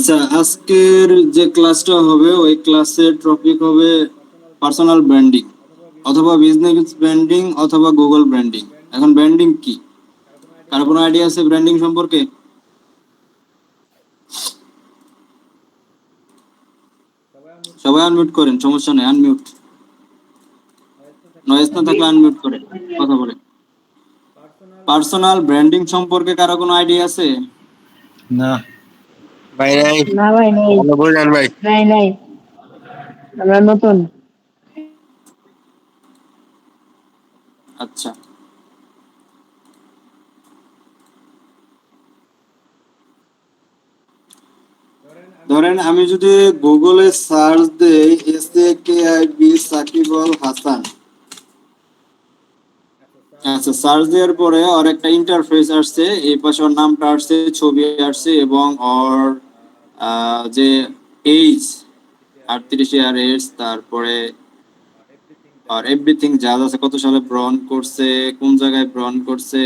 আচ্ছা, আজকের যে ক্লাসটা হবে ওই ক্লাসের টপিক হবে পার্সোনাল ব্র্যান্ডিং অথবা বিজনেস ব্র্যান্ডিং অথবা গুগল ব্র্যান্ডিং। এখন ব্র্যান্ডিং কি, কার কোনো আইডিয়া আছে ব্র্যান্ডিং সম্পর্কে? সবাই আনমিউট করেন, সমস্যা নেই, আনমিউট। নয়েজ না থাকলে আনমিউট করে কথা বলে। পার্সোনাল ব্র্যান্ডিং সম্পর্কে কারো কোনো আইডিয়া আছে? না ভাই নাই, না ভাই নেই, ভালো বুঝলেন ভাই। নাই আমরা নতুন। আচ্ছা, ধরেন আমি যদি গুগলে সার্চ দেই SAKIB সাকিব আল হাসান। আচ্ছা, সার্চ দেওয়ার পরে ওর একটা ইন্টারফেস আসছে, এই পাশে ওর নামটা আসছে, ছবি আসছে এবং ওর যে এইজ 38 ইয়ার এজ, তারপরে আর এভরিথিং যা যা আছে, কত সালে গ্রহণ করছে, কোন জায়গায় গ্রহণ করছে,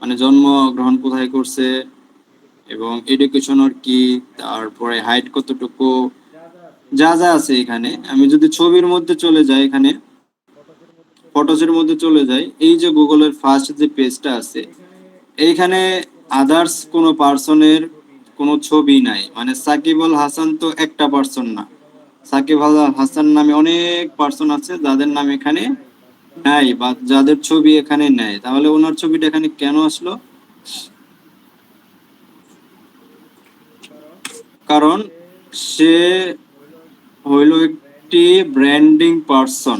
মানে জন্ম গ্রহণ কোথায় করছে, এবং এডুকেশন ওর কি, তারপরে হাইট কতটুকু, যা যা আছে এখানে। আমি যদি ছবির মধ্যে চলে যাই, এখানে ফটোসের মধ্যে চলে যাই, এই যে গুগলের ফার্স্ট যে পেজটা আছে এইখানে আদার্স কোনো পার্সনের কোনো ছবি নাই। মানে সাকিব আল হাসান তো একটা পার্সন না, সাকিব আল হাসান নামে অনেক পার্সন আছে যাদের নাম এখানে নাই বা যাদের ছবি এখানে নেই। তাহলে ওনার ছবিটা এখানে কেন আসলো? কারণ সে হইল একটি ব্র্যান্ডিং পার্সন।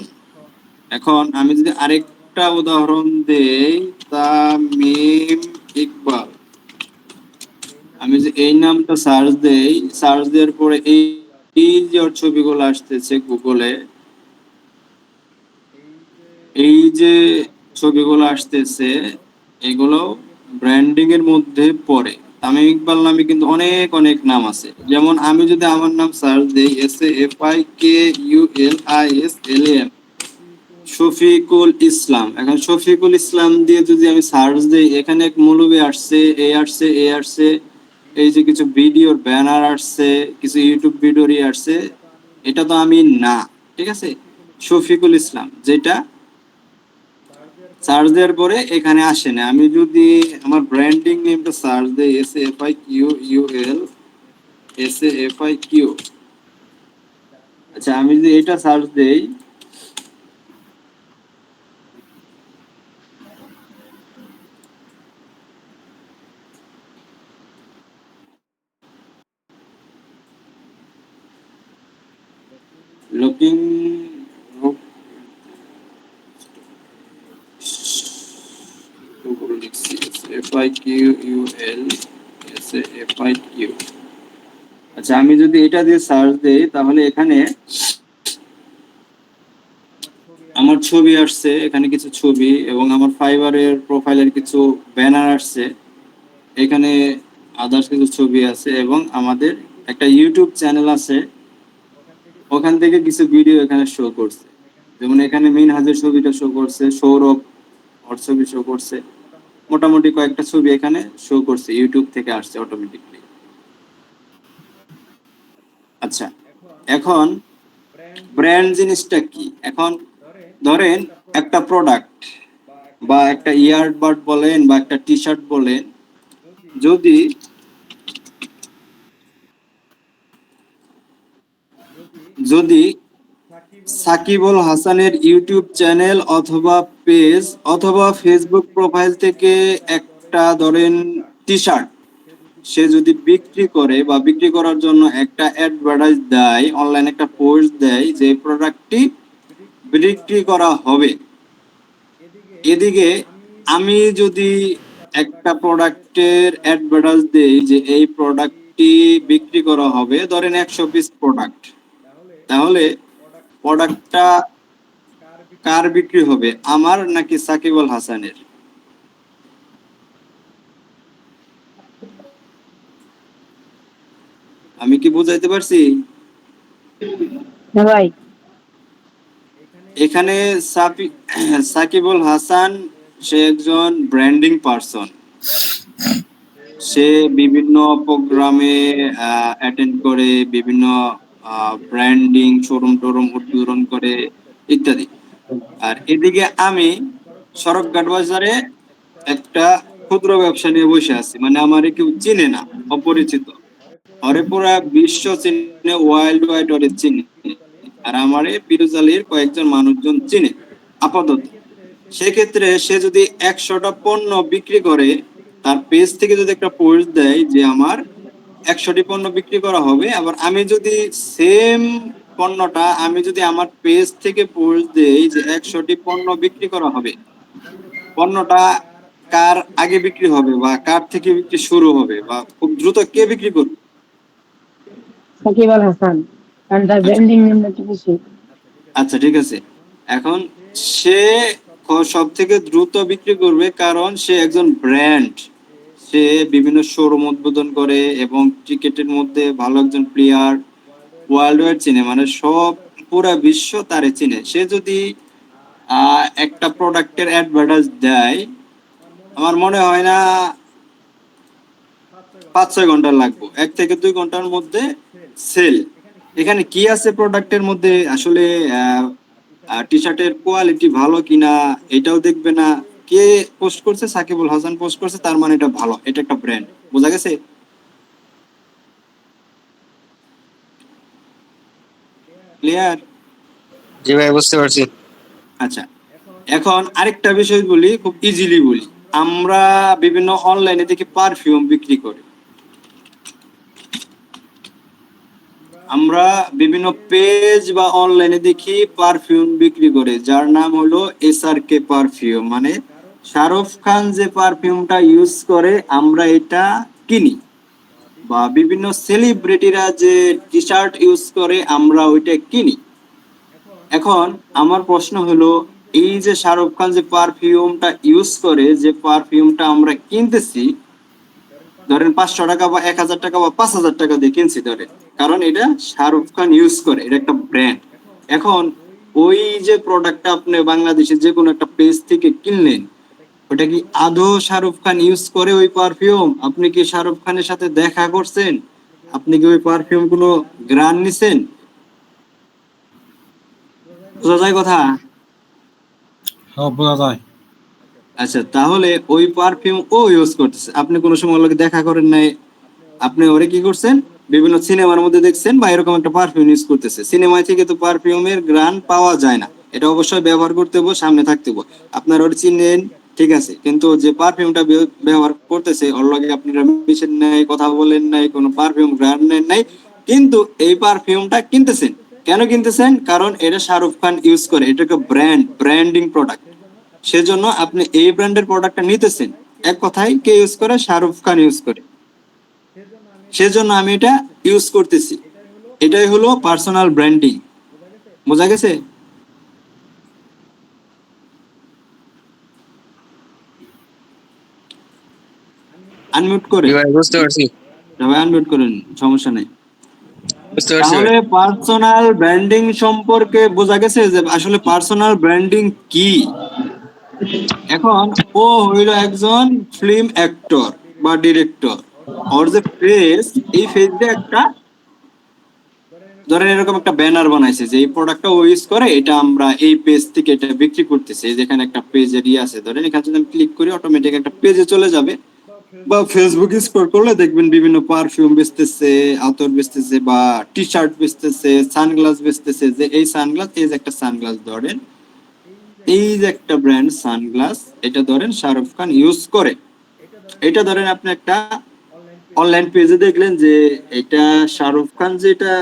এখন আমি যদি আরেকটা উদাহরণ দেই, তামিম ইকবাল, আমি যে এই নামটা সার্চ দেই, সার্চ দেওয়ার পরে এই এই যে ওর ছবিগুলো আসতেছে গুগলে, এই যে ছবিগুলো আসতেছে এগুলো ব্র্যান্ডিং এর মধ্যে পড়ে। তামিম ইকবাল নামে কিন্তু অনেক অনেক নাম আছে। যেমন আমি যদি আমার নাম সার্চ দেই SAFIKULISLAM, শফিকুল ইসলাম। এখন শফিকুল ইসলাম দিয়ে যদি আমি সার্চ দিই, এখানে এক মৌলবী আসছে, এ আসছে, এই যে কিছু ভিডিওর ব্যানার আসছে, কিছু ইউটিউব ভিডিওরই আসছে। এটা তো আমি না, ঠিক আছে? শফিকুল ইসলাম যেটা সার্চ দেওয়ার পরে এখানে আসে না। আমি যদি আমার ব্র্যান্ডিং নেমটা সার্চ দিই SAFIQUL, আচ্ছা আমি যদি এটা সার্চ দেই, লুকিং FIQUL, আচ্ছা আমি যদি এটা দিয়ে সার্চ দেই তাহলে এখানে আমার ছবি আসছে, এখানে কিছু ছবি এবং আমার ফাইবারের প্রোফাইলের কিছু ব্যানার আসছে, এখানে আদার্স কিছু ছবি আছে এবং আমাদের একটা ইউটিউব চ্যানেল আছে, ওখান থেকে কিছু ভিডিও এখানে শো করছে। যেমন এখানে মিনহাজের ছবিটা শো করছে, সৌরভ ওর ছবি শো করছে, মোটামুটি কয়েকটা ছবি এখানে শো করছে, ইউটিউব থেকে আসছে অটোমেটিকলি। আচ্ছা, এখন ব্র্যান্ড জিনিসটা কি? এখন ধরেন একটা প্রোডাক্ট বা একটা ইয়ারবাড বলেন বা একটা টি শার্ট বলেন, যদি যদি সাকিব আল হাসানের ইউটিউব চ্যানেল অথবা পেজ অথবা ফেসবুক প্রোফাইল থেকে একটা ধরেন টি শার্ট সে যদি বিক্রি করে বা বিক্রি করার জন্য একটা অ্যাডভার্টাইজ দেয়, অনলাইনে একটা পোস্ট দেয় যে প্রোডাক্টটি বিক্রি করা হবে, এদিকে আমি যদি একটা প্রোডাক্টের অ্যাডভার্টাইজ দেই যে এই প্রোডাক্টটি বিক্রি করা হবে, ধরেন 100 পিস প্রোডাক্ট, তাহলে প্রোডাক্টটা কার বিক্রি হবে, আমার নাকি সাকিব আল হাসানের? আমি কি বুঝাইতে পারছি? না ভাই, এখানে সাকিব আল হাসান সে একজন ব্র্যান্ডিং পারসন, সে বিভিন্ন প্রোগ্রামে অ্যাটেন্ড করে, বিভিন্ন ব্র্যান্ডিং শোরুম টোরুম উদ্বোধন করে ইত্যাদি। আর এদিকে আমি সড়কঘাট বাজারে একটা ক্ষুদ্র ব্যবসা নিয়ে বসে আছি, মানে আমার কেউ চিনে না, অপরিচিত। ওরে পুরা বিশ্ব চিনে, ওয়ার্ল্ড ওয়াইড ওরে চিনে। আর আমারে পিরুজালির কয়েকজন মানুষজন চিনে আপাতত। সেক্ষেত্রে সে যদি 100টা পণ্য বিক্রি করে, তার পেজ থেকে যদি একটা পোস্ট দেয় যে আমার 100টি পণ্য বিক্রি করা হবে, আবার আমি যদি সেম পণ্যটা আমি যদি আমার পেজ থেকে পোস্ট দেই যে 100টি পণ্য বিক্রি করা হবে, পণ্যটা কার আগে বিক্রি হবে বা কার থেকে বিক্রি শুরু হবে বা খুব দ্রুত কে বিক্রি করবে? সাকিব আল হাসান, কারণ তার আচ্ছা, ব্র্যান্ডিং নামটা তো বেশি। আচ্ছা ঠিক আছে। এখন সে সব থেকে দ্রুত বিক্রি করবে, কারণ সে একজন ব্র্যান্ড। সে বিভিন্ন শোরুম উদ্বোধন করে এবং ক্রিকেটের মধ্যে ভালো একজন প্লেয়ার, ওয়ার্ল্ড ওয়াইড চিনে, মানে সব পুরা বিশ্ব তারে চিনে। সে যদি একটা প্রোডাক্টের অ্যাডভার্টাইজ দেয়, আমার মনে হয় না 5-6 ঘন্টা লাগবে, 1 থেকে 2 ঘন্টার মধ্যে সেল। এখানে কি আছে প্রোডাক্টের মধ্যে, আসলে টি শার্টের কোয়ালিটি ভালো কিনা এটাও দেখবে না। কে পোস্ট করছে? সাকিবুল হাসান পোস্ট করছে, তার মানে এটা ভালো, এটা একটা ব্র্যান্ড। বোঝা গেছে? ক্লিয়ার? জি ভাই, বুঝতে পারছি। আচ্ছা, এখন আরেকটা বিষয় বলি, খুব ইজিলি বলি। আমরা বিভিন্ন অনলাইনে দেখি পারফিউম বিক্রি করে, আমরা বিভিন্ন পেজ বা অনলাইনে দেখি পারফিউম বিক্রি করে, যার নাম হলো SRK পারফিউম, মানে শাহরুখ খান যে পারফিউমটা ইউজ করে আমরা এটা কিনি। বা বিভিন্ন সেলিব্রিটিরা যে টি শার্ট ইউজ করে আমরা ওইটা কিনি। এখন আমার প্রশ্ন হলো, এই যে শাহরুখ খান যে পারফিউমটা ইউজ করে, যে পারফিউমটা আমরা কিনতেছি, ধরেন 500 টাকা বা 1000 টাকা বা 5000 টাকা দিয়ে কিনছি ধরেন, কারণ এটা শাহরুখ খান ইউজ করে, এটা একটা ব্র্যান্ড। এখন ওই যে প্রোডাক্টটা আপনি বাংলাদেশের যে কোনো একটা পেজ থেকে কিনলেন, ওটা কি আদৌ শাহরুখ খান ইউজ করে ওই পারফিউম? আপনি কি শাহরুখ খানের সাথে দেখা করছেন? আপনি কি ওই পারফিউম কোনো গ্রান নিছেন? বোঝা যায় কথা? সব বোঝা যায়। আচ্ছা, তাহলে ওই পারফিউম ও ইউজ করতেছে, আপনি কোনো সময় ওর লগে দেখা করেন নাই, আপনি ওরে কি করছেন, বিভিন্ন সিনেমার মধ্যে দেখছেন বা এরকম একটা পারফিউম ইউজ করতেছে। সিনেমায় থেকে তো পারফিউমের গ্রান পাওয়া যায় না, এটা অবশ্যই ব্যবহার করতে হবে, সামনে থাকতে হবে। আপনার ওর চিনেন, ঠিক আছে, কিন্তু যে পারফিউমটা ব্যবহার করতেছে ওর লগে আপনারা মিশেন নাই, কথা বলেন নাই, কোনো পারফিউম গ্রান নেন নাই, কিন্তু এই পারফিউমটা কিনতেছেন। কেন কিনতেছেন? কারণ এটা শাহরুখ খান ইউজ করে, এটা একটা ব্র্যান্ড, ব্র্যান্ডিং প্রোডাক্ট। সেজন্য আপনি এই ব্র্যান্ডের প্রোডাক্টটা নিতেছেন। এক কথায় কে ইউজ করে? শাহরুখ খান ইউজ করে, সেজন্য আমি এটা ইউজ করতেছি। এটাই হলো পার্সোনাল ব্র্যান্ডিং। বোঝা গেছে? আনমিউট করে, জি ভাই, বুঝতে পারছি। সবাই আনমিউট করেন, সমস্যা নাই। বুঝতে পারছি ভাই। তাহলে পার্সোনাল ব্র্যান্ডিং সম্পর্কে বোঝা গেছে যে আসলে পার্সোনাল ব্র্যান্ডিং কি। এখন ও হইল একজন ফিল্ম অ্যাক্টর বা ডিরেক্টর। ওর যে ফেস, এই ফেস দিয়ে একটা, ধরেন এরকম একটা ব্যানার বানাইছে যে এই প্রোডাক্টটা ও ইউজ করে, এটা আমরা এই পেজ থেকে এটা বিক্রি করতেছি। যেখানে একটা পেজের আছে, ধরেন এখানে যদি আমি ক্লিক করি অটোমেটিক একটা পেজে চলে যাবে। বা ফেসবুক স্ক্রল করলে দেখবেন বিভিন্ন পারফিউম বেচতেছে, আতর বেচতেছে, বা টি শার্ট বেচতেছে, সানগ্লাস বেচতেছে। যে এই সানগ্লাস, এই যে একটা সানগ্লাস ধরেন, এই যে একটা ব্র্যান্ড সানগ্লাস, এটা ধরেন শাহরুখ খান ইউজ করে। এটা ধরেন আপনি একটা অনলাইন পেজে দেখলেন যে এটা শাহরুখ খান যেটা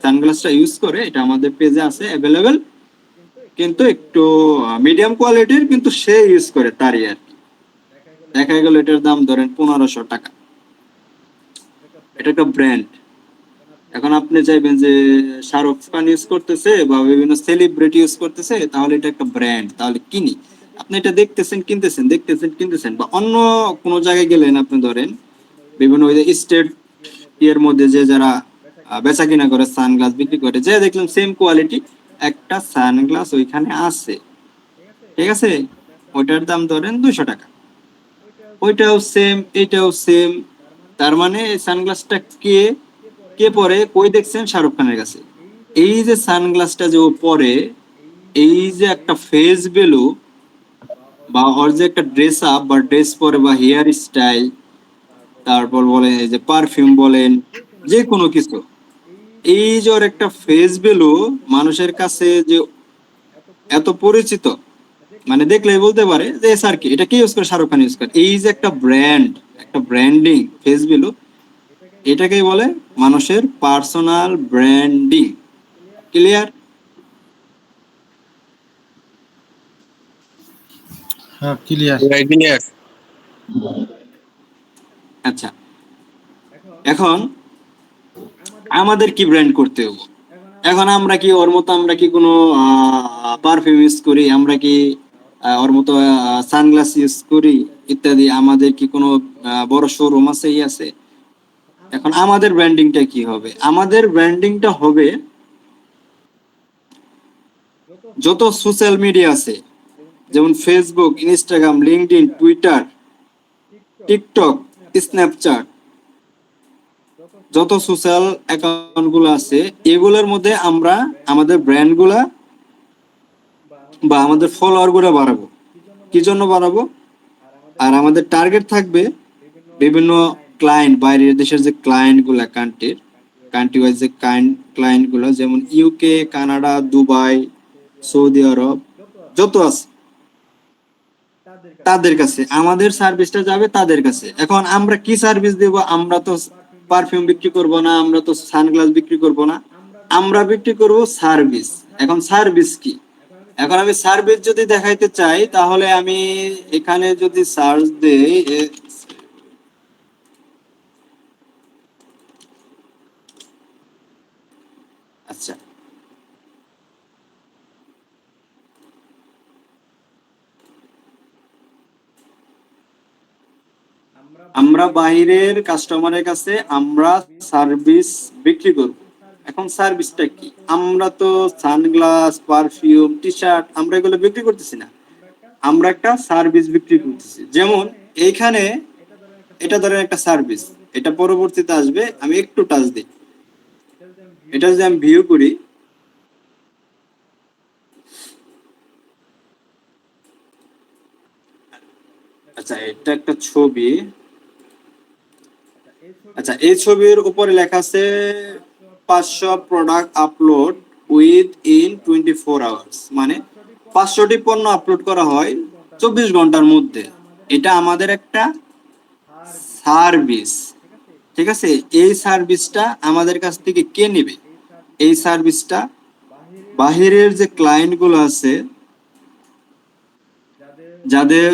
সানগ্লাসটা ইউজ করে, এটা আমাদের পেজে আছে অ্যাভেলেবেল, কিন্তু একটু মিডিয়াম কোয়ালিটির, কিন্তু সে ইউজ করে তারই আর কি। দেখা গেল এটার দাম ধরেন 1500 টাকা। এটা একটা ব্র্যান্ড। এখন আপনি চাইবেন যে শাহরুখ খান ইউজ করতেছে বা বিভিন্ন সেলিব্রিটি ইউজ করতেছে, তাহলে এটা একটা ব্র্যান্ড, তাহলে কিনি। আপনি এটা দেখতেছেন, কিনতেছেন, দেখতেছেন, কিনতেছেন। বা অন্য কোনো জায়গায় গেলেন, আপনি ধরেন বিভিন্ন ওই যে স্টেট এর মধ্যে যে যারা বেচা কিনা করে, সানগ্লাস বিক্রি করে, যে দেখলাম সেম কোয়ালিটি একটা সানগ্লাস ওইখানে আছে, ঠিক আছে, ওইটার দাম ধরেন 200 টাকা। ওইটাও সেম, এটাও সেম। তার মানে এই সানগ্লাসটা কে কে পরে, কই দেখছেন? শাহরুখ খানের কাছে। এই যে সানগ্লাসটা যে ও পরে, এই যে একটা ফেস ভ্যালু বা ওর যে একটা ড্রেস আপ বা ড্রেস পরে বা হেয়ার স্টাইল, তারপর বলেন এই যে পারফিউম বলেন, যে কোনো কিছু, এই যে ওর একটা ফেস ভ্যালু মানুষের কাছে যে এত পরিচিত, মানে দেখলেই বলতে পারে যে স্যার কি এটা কে ইউজ করে? শাহরুখ খান ইউজ করে। এই যে একটা ব্র্যান্ড, একটা ব্র্যান্ডিং ফেস ভ্যালু, এটাকেই বলে মানুষের পার্সোনাল ব্র্যান্ডিং। ক্লিয়ার? হ্যাঁ ক্লিয়ার। ক্লিয়ার। আচ্ছা, এখন আমাদের কি ব্র্যান্ড করতে হবে? এখন আমরা কি ওর মতো, আমরা কি কোনো পারফিউম ইউজ করি? আমরা কি ওর মতো সানগ্লাস ইউজ করি ইত্যাদি? আমাদের কি কোনো বড় শোরুম আছে, ই আছে? এখন আমাদের ব্র্যান্ডিংটা কি হবে? আমাদের ব্র্যান্ডিংটা হবে যত সোশ্যাল মিডিয়া আছে, যেমন Facebook, Instagram, LinkedIn, Twitter, TikTok, Snapchat, যত সোশ্যাল অ্যাকাউন্ট গুলো আছে, এগুলোর মধ্যে আমরা আমাদের ব্র্যান্ড গুলা বা আমাদের ফলোয়ার গুলা বাড়াবো। কি জন্য বাড়াবো? আর আমাদের টার্গেট থাকবে বিভিন্ন ক্লায়েন্ট, বাইরের দেশের যে ক্লায়েন্ট গুলা, কান্ট্রি ওয়াইজ যে ক্লায়েন্ট গুলো, যেমন ইউকে, কানাডা, দুবাই, সৌদি আরব, যত আছে তাদের কাছে আমাদের সার্ভিসটা যাবে, তাদের কাছে। এখন আমরা কি সার্ভিস দেব? আমরা তো পারফিউম বিক্রি করব না, আমরা তো সানগ্লাস বিক্রি করব না, আমরা বিক্রি করব সার্ভিস। এখন সার্ভিস কি? এখন আমি সার্ভিস যদি দেখাইতে চাই, তাহলে আমি এখানে যদি সার্চ দেই, আচ্ছা, আমরা বাইরের কাস্টমারের কাছে আমরা সার্ভিস বিক্রি করব। এখন সার্ভিসটা কি? আমরা তো সানগ্লাস, পারফিউম, টি শার্ট আমরা এগুলো বিক্রি করতেছি না, আমরা একটা সার্ভিস বিক্রি করতেছি। যেমন এইখানে এটা ধরেন একটা সার্ভিস, এটা পরবর্তীতে আসবে। আমি একটু টাচ দিই, এটা যদি আমি ভিউ করি, আচ্ছা এটা একটা ছবি, আচ্ছা এই ছবির উপরে লেখা আছে 500 product upload with in 24 hours, মানে 500টি পণ্য আপলোড করা হয় 24 ঘন্টার মধ্যে। এটা আমাদের একটা সার্ভিস, ঠিক আছে? এই সার্ভিসটা আমাদের কাছ থেকে কে নেবে? এই সার্ভিসটা বাহিরের যে ক্লায়েন্ট গুলো আছে, যাদের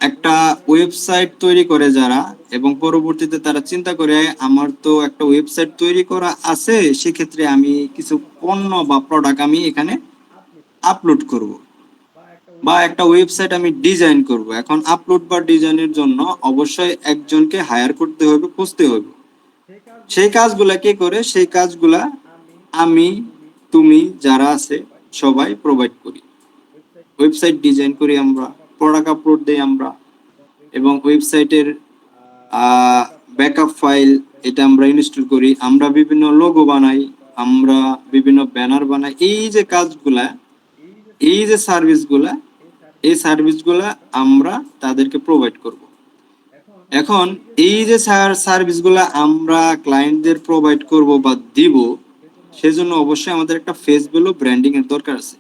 একটা ওয়েবসাইট তৈরি করে যারা, এবং পরবর্তীতে তারা চিন্তা করে আমার তো একটা ওয়েবসাইট তৈরি করা আছে, সেক্ষেত্রে আমি কিছু পণ্য বা প্রোডাক্ট আমি এখানে আপলোড করব, বা একটা ওয়েবসাইট আমি ডিজাইন করব। এখন আপলোড বা ডিজাইনের জন্য অবশ্যই একজনকে হায়ার করতে হবে, খুঁজতে হবে। সেই কাজগুলা কে করে? সেই কাজগুলা আমি, তুমি, যারা আছে সবাই প্রোভাইড করি। ওয়েবসাইট ডিজাইন করি আমরা, প্রোডাক্ট আপলোড দেই আমরা, এবং ওয়েবসাইটের ব্যাকআপ ফাইল এটা আমরা ইনস্টল করি, আমরা বিভিন্ন লোগো বানাই, আমরা বিভিন্ন ব্যানার বানাই। এই যে কাজগুলা, এই যে সার্ভিসগুলা, এই সার্ভিসগুলা আমরা তাদেরকে প্রোভাইড করব। এখন এই যে সার্ভিসগুলা আমরা ক্লায়েন্টদের প্রোভাইড করব বা দিব, সেজন্য অবশ্যই আমাদের একটা ফেস ভ্যালু ব্র্যান্ডিং এর দরকার আছে।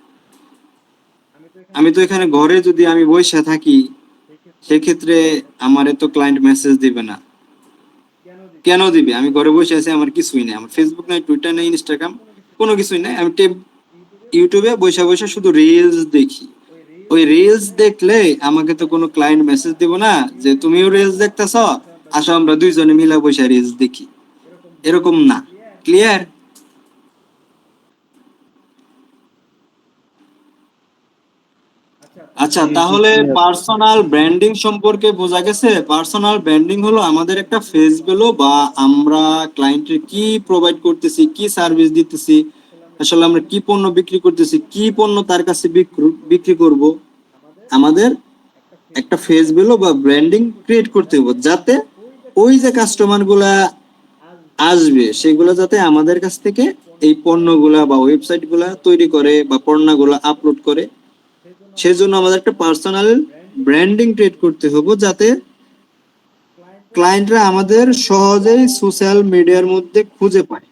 আমি তো এখানে ঘরে যদি আমি বসে থাকি, সেক্ষেত্রে আমার তো ক্লায়েন্ট মেসেজ দিবে না। কেন দিবে? আমি ঘরে বসে আছি, আমার কিছুই নেই, আমার ফেসবুক নাই, টুইটার নেই, ইনস্টাগ্রাম, কোনো কিছুই নাই। আমি ইউটিউবে বসে বসে শুধু রিলস দেখি। ওই রিলস দেখলে আমাকে তো কোনো ক্লায়েন্ট মেসেজ দিব না যে তুমিও রিলস দেখতেছ, আসো আমরা দুইজনে মিলে বসে রিলস দেখি, এরকম না। ক্লিয়ার? আচ্ছা, তাহলে পার্সোনাল ব্র্যান্ডিং সম্পর্কে বোঝা গেছে। পার্সোনাল ব্র্যান্ডিং হলো আমাদের একটা ফেস ভ্যালু, বা আমরা ক্লায়েন্টের কি প্রোভাইড করতেছি, কি সার্ভিস দিতেছি, আসলে আমরা কি পণ্য বিক্রি করতেছি, কি পণ্য তার কাছে বিক্রি করব, আমাদের একটা ফেস ভ্যালু বা ব্র্যান্ডিং ক্রিয়েট করতে হবে, যাতে ওই যে কাস্টমার গুলা আসবে সেগুলো যাতে আমাদের কাছ থেকে এই পণ্যগুলা বা ওয়েবসাইট গুলা তৈরি করে বা পণ্যগুলা আপলোড করে। সেজন্য আমাদের একটা পার্সোনাল ব্র্যান্ডিং ক্রিয়েট করতে হবে, যাতে ক্লায়েন্টরা আমাদের সহজেই সোশ্যাল মিডিয়ার মধ্যে খুঁজে পায়।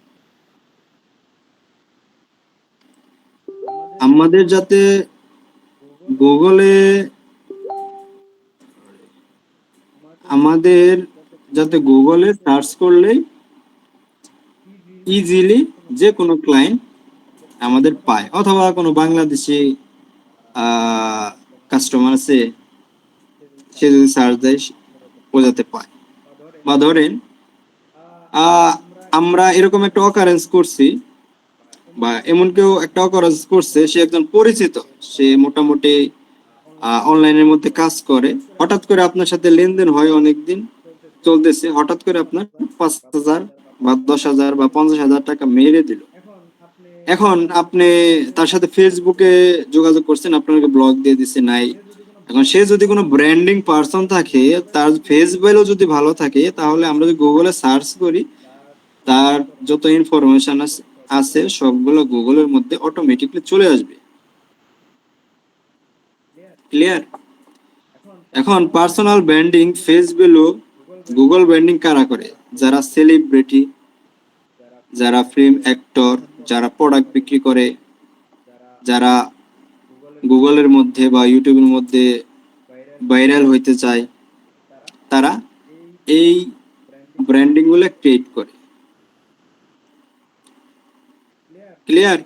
আমাদের যাতে গুগলে সার্চ করলেই ইজিলি যে কোনো ক্লায়েন্ট আমাদের পায়, অথবা কোনো বাংলাদেশি কাস্টমার আছে সে যদি সার্চ দেয় বোঝাতে পায়। বা ধরেন আমরা এরকম একটা অকারেন্স করছি, বা এমন কেউ একটা অকারেন্স করছে, সে একজন পরিচিত, সে মোটামুটি অনলাইনের মধ্যে কাজ করে, হঠাৎ করে আপনার সাথে লেনদেন হয়, অনেকদিন চলতেছে, হঠাৎ করে আপনার 5,000 বা 10,000 বা 50,000 টাকা মেরে দিল। এখন আপনি তার সাথে ফেসবুকে যোগাযোগ করছেন, আপনাকে ব্লক দিয়ে দিছে, নাই। এখন সে যদি কোনো ব্র্যান্ডিং পারসন থাকে, তার ফেস ভ্যালু যদি ভালো থাকে, তাহলে আমরা যদি গুগলে সার্চ করি, তার যত ইনফরমেশন আছে সবগুলো গুগলের মধ্যে অটোমেটিকলি চলে আসবে। ক্লিয়ার? এখন personal branding, face value, Google branding কারা করে? যারা সেলিব্রিটি, যারা ফিল্ম অ্যাক্টর, যারা প্রোডাক্ট বিক্রি করে, যারা গুগলের মধ্যে বা ইউটিউবের মধ্যে ভাইরাল হইতে চায়, তারা এই ব্র্যান্ডিং গুলো ক্রিয়েট করে। ক্লিয়ার?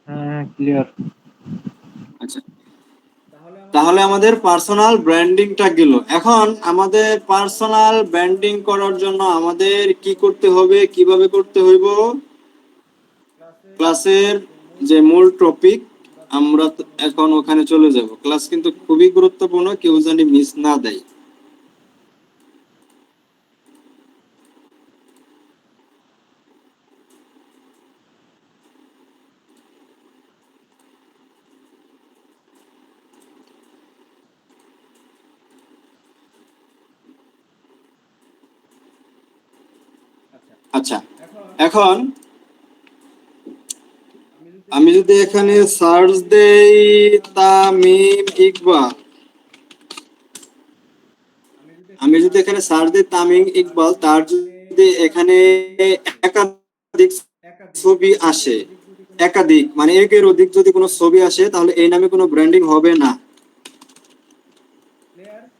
হ্যাঁ ক্লিয়ার। আচ্ছা, তাহলে আমাদের পার্সোনাল ব্র্যান্ডিংটা গেল। এখন আমাদের পার্সোনাল ব্র্যান্ডিং করার জন্য আমাদের কি করতে হবে, কিভাবে করতে হইব? ক্লাসের যে মূল টপিক, আমরা এখন ওখানে চলে যাব। ক্লাস কিন্তু খুবই গুরুত্বপূর্ণ, কেউ জানি মিস না দেয়। আচ্ছা, এখন আমি যদি এখানে সার্চ দেই তামিম ইকবাল, তার যদি এখানে একাধিক ছবি আসে, একাধিক মানে একের অধিক যদি কোনো ছবি আসে, তাহলে এই নামে কোনো ব্র্যান্ডিং হবে না।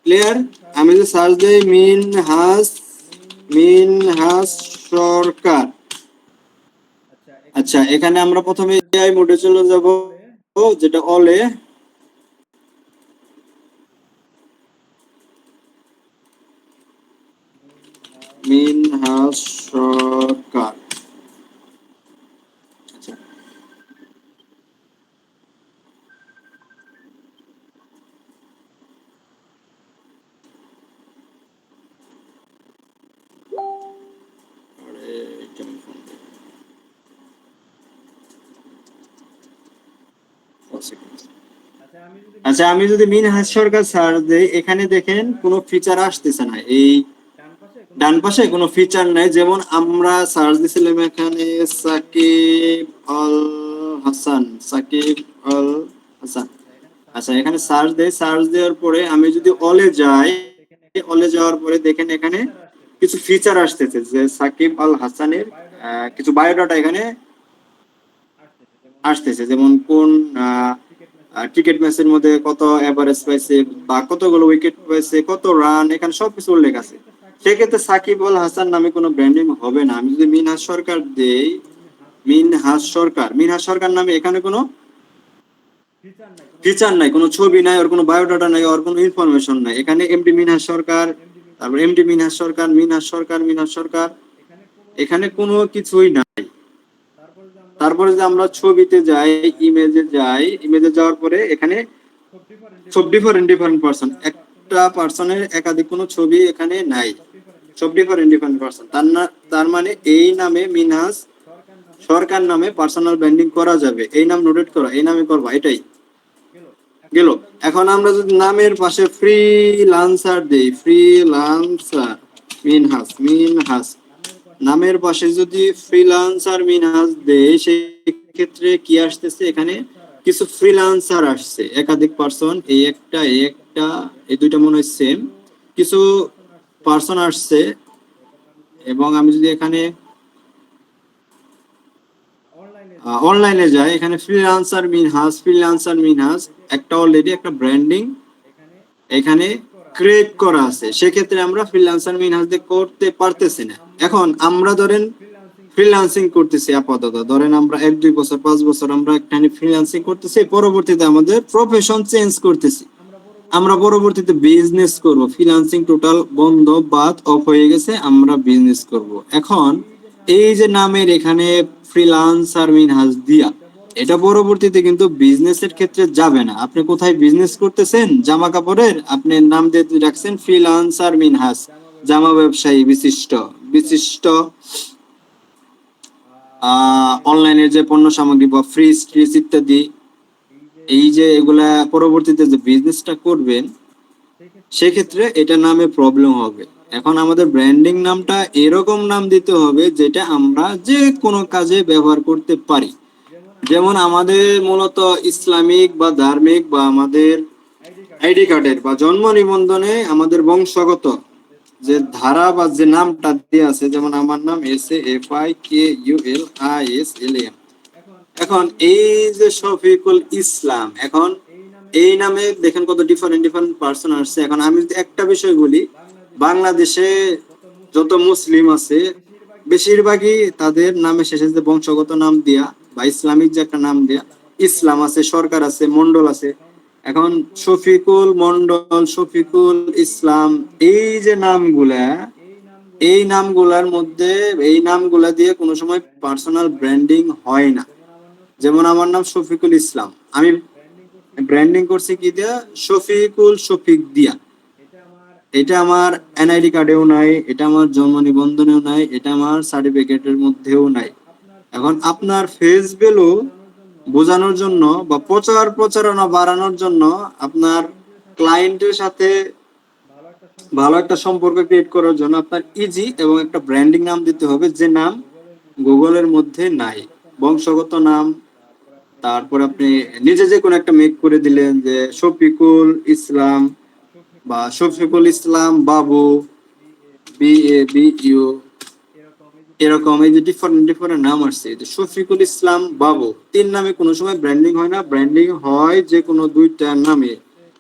ক্লিয়ার? আমি যদি সার্চ দেই মিনহাস সরকার, আচ্ছা, এখানে আমরা প্রথমে এআই মোডে চলে যাব, যেটা অলে। মিনহাস সরকার, আচ্ছা, আচ্ছা, আমি যদি মিনহাস সরকার সার্চ দেই, এখানে দেখেন কোনো ফিচার আসতেছে না, এই ডান পাশে কোনো ফিচার নাই। যেমন আমরা সার্চ দিছিলাম এখানে সাকিব আল হাসান, আচ্ছা, এখানে সার্চ দেই, সার্চ দেওয়ার পরে আমি যদি অলে যাই, অলে যাওয়ার পরে দেখেন এখানে কিছু ফিচার আসতেছে, যে সাকিব আল হাসানের কিছু বায়োডাটা এখানে আসতেছে, যেমন কোন ক্রিকেট ম্যাচের মধ্যে কত এভারেজ পাইছে, বা কতগুলো উইকেট পাইছে, কত রান, এখানে সবকিছু উল্লেখ আছে। সেক্ষেত্রে সাকিব আল হাসান নামে কোনো ব্র্যান্ডিং হবে না। আমি যদি মিনহাস সরকার দেই, মিনহাস সরকার নামে এখানে কোনো ফিচার নাই, কোনো ছবি নাই, ওর কোনো বায়োডাটা নাই, ওর কোনো ইনফরমেশন নাই। এখানে এমডি মিনহাস সরকার, তারপর এমডি মিনহাস সরকার, এখানে কোনো কিছুই নাই। তারপরে যে আমরা ছবিতে যাই, ইমেজে যাওয়ার পরে এখানে সব ডিফারেন্ট পারসন, একটা পারসনের একাধিক কোনো ছবি এখানে নাই, সব ডিফারেন্ট পারসন। তার মানে এই নামে মিনহাস সরকার নামে পার্সোনাল ব্র্যান্ডিং করা যাবে। এই নাম নোটেট করা, এই নামে করবা, এটাই। গেল। এখন আমরা যদি নামের পাশে ফ্রিল্যান্সার দেই, ফ্রিল্যান্সার মিনহাস নামের পাশে যদি ফ্রিল্যান্সার মিনহাস দেই, সেই ক্ষেত্রে কি আসতেছে, এখানে কিছু ফ্রিল্যান্সার আসছে, একাধিক পার্সন, এই একটা এই দুইটা মনে হয় সেম, কিছু পার্সন আসছে। এবং আমি যদি এখানে অনলাইনে যাই, এখানে ফ্রিল্যান্সার মিনহাস একটা অলরেডি একটা ব্র্যান্ডিং এখানে ক্রিয়েট করা আছে, সেক্ষেত্রে আমরা ফ্রিল্যান্সার মিনহাস দিয়ে করতে পারতেছি না। এখন আমরা ধরেন ফ্রিল্যান্সিং করতেছি, আপাতত ধরেন আমরা 1-2 বছর 5 বছর আমরা এখানে ফ্রিল্যান্সিং করতেছি, পরবর্তীতে আমাদের প্রফেশন চেঞ্জ করতেছি, আমরা পরবর্তীতে বিজনেস করব, ফ্রিল্যান্সিং টোটাল বন্ধ বাদ অফ হয়ে গেছে, আমরা বিজনেস করব। এখন এই যে নামের এখানে ফ্রিল্যান্সার মিনহাস দিয়া, এটা পরবর্তীতে কিন্তু বিজনেসের ক্ষেত্রে যাবে না। আপনি কোথায় বিজনেস করতেছেন, জামা কাপড়ের, আপনি নাম দিয়ে রাখছেন ফ্রিল্যান্সার মিনহাস, জামা ব্যবসায়ী বিশিষ্ট বিশিষ্ট অনলাইনের যে পণ্য সামগ্রী বা ফ্রিজ ট্রিজ ইত্যাদি, এই যে এগুলা পরবর্তীতে যে বিজনেসটা করবেন, সেক্ষেত্রে এটা নামে প্রবলেম হবে। এখন আমাদের ব্র্যান্ডিং নামটা এরকম নাম দিতে হবে যেটা আমরা যে কোনো কাজে ব্যবহার করতে পারি। যেমন আমাদের মূলত ইসলামিক বা ধার্মিক বা আমাদের আইডি কার্ডের বা জন্ম নিবন্ধনে আমাদের বংশগত যে ধারা বা যে নামটা দিয়ে আছে, যেমন আমার নাম SAFIKULISLAM। এখন এই যে শফিকুল ইসলাম, এখন এই নামে দেখেন কত ডিফারেন্ট ডিফারেন্ট পার্সন আসছে। এখন আমি যদি একটা বিষয় বলি, বাংলাদেশে যত মুসলিম আছে বেশিরভাগই তাদের নামে শেষে যে বংশগত নাম দিয়া বা ইসলামিক যে একটা নাম দিয়া, ইসলাম আছে, সরকার আছে, মন্ডল আছে। এখন শফিকুল মন্ডল, শফিকুল ইসলাম, এই যে নামগুলা, এই নামগুলার মধ্যে এই নামগুলা দিয়ে কোনো সময় পার্সোনাল ব্র্যান্ডিং হয় না। যেমন আমার নাম শফিকুল ইসলাম, আমি ব্র্যান্ডিং করছি কি দিয়া, শফিক দিয়া। এটা আমার এনআইডি কার্ডেও নাই, এটা আমার জন্ম নিবন্ধনেও নাই, এটা আমার সার্টিফিকেটের মধ্যেও নাই। এখন আপনার ফেস ভ্যালু বোঝানোর জন্য বা প্রচারণা বাড়ানোর জন্য, আপনার ক্লায়েন্টের সাথে ভালো একটা সম্পর্ক ক্রিয়েট করার জন্য আপনার ইজি এবং একটা ব্র্যান্ডিং নাম দিতে হবে, যে নাম গুগলের মধ্যে নাই, বংশগত নাম। তারপর আপনি নিজে যে কোনো একটা মেক করে দিলেন, যে শফিকুল ইসলাম বা শফিকুল ইসলাম বাবু, BABU, এরকম এই যে ডিফারেন্ট ডিফারেন্ট নাম আসছে। যে শফিকুল ইসলাম বাবু, তিন নামে কোনো সময় ব্র্যান্ডিং হয় না, ব্র্যান্ডিং হয় যে কোনো দুইটা নামে,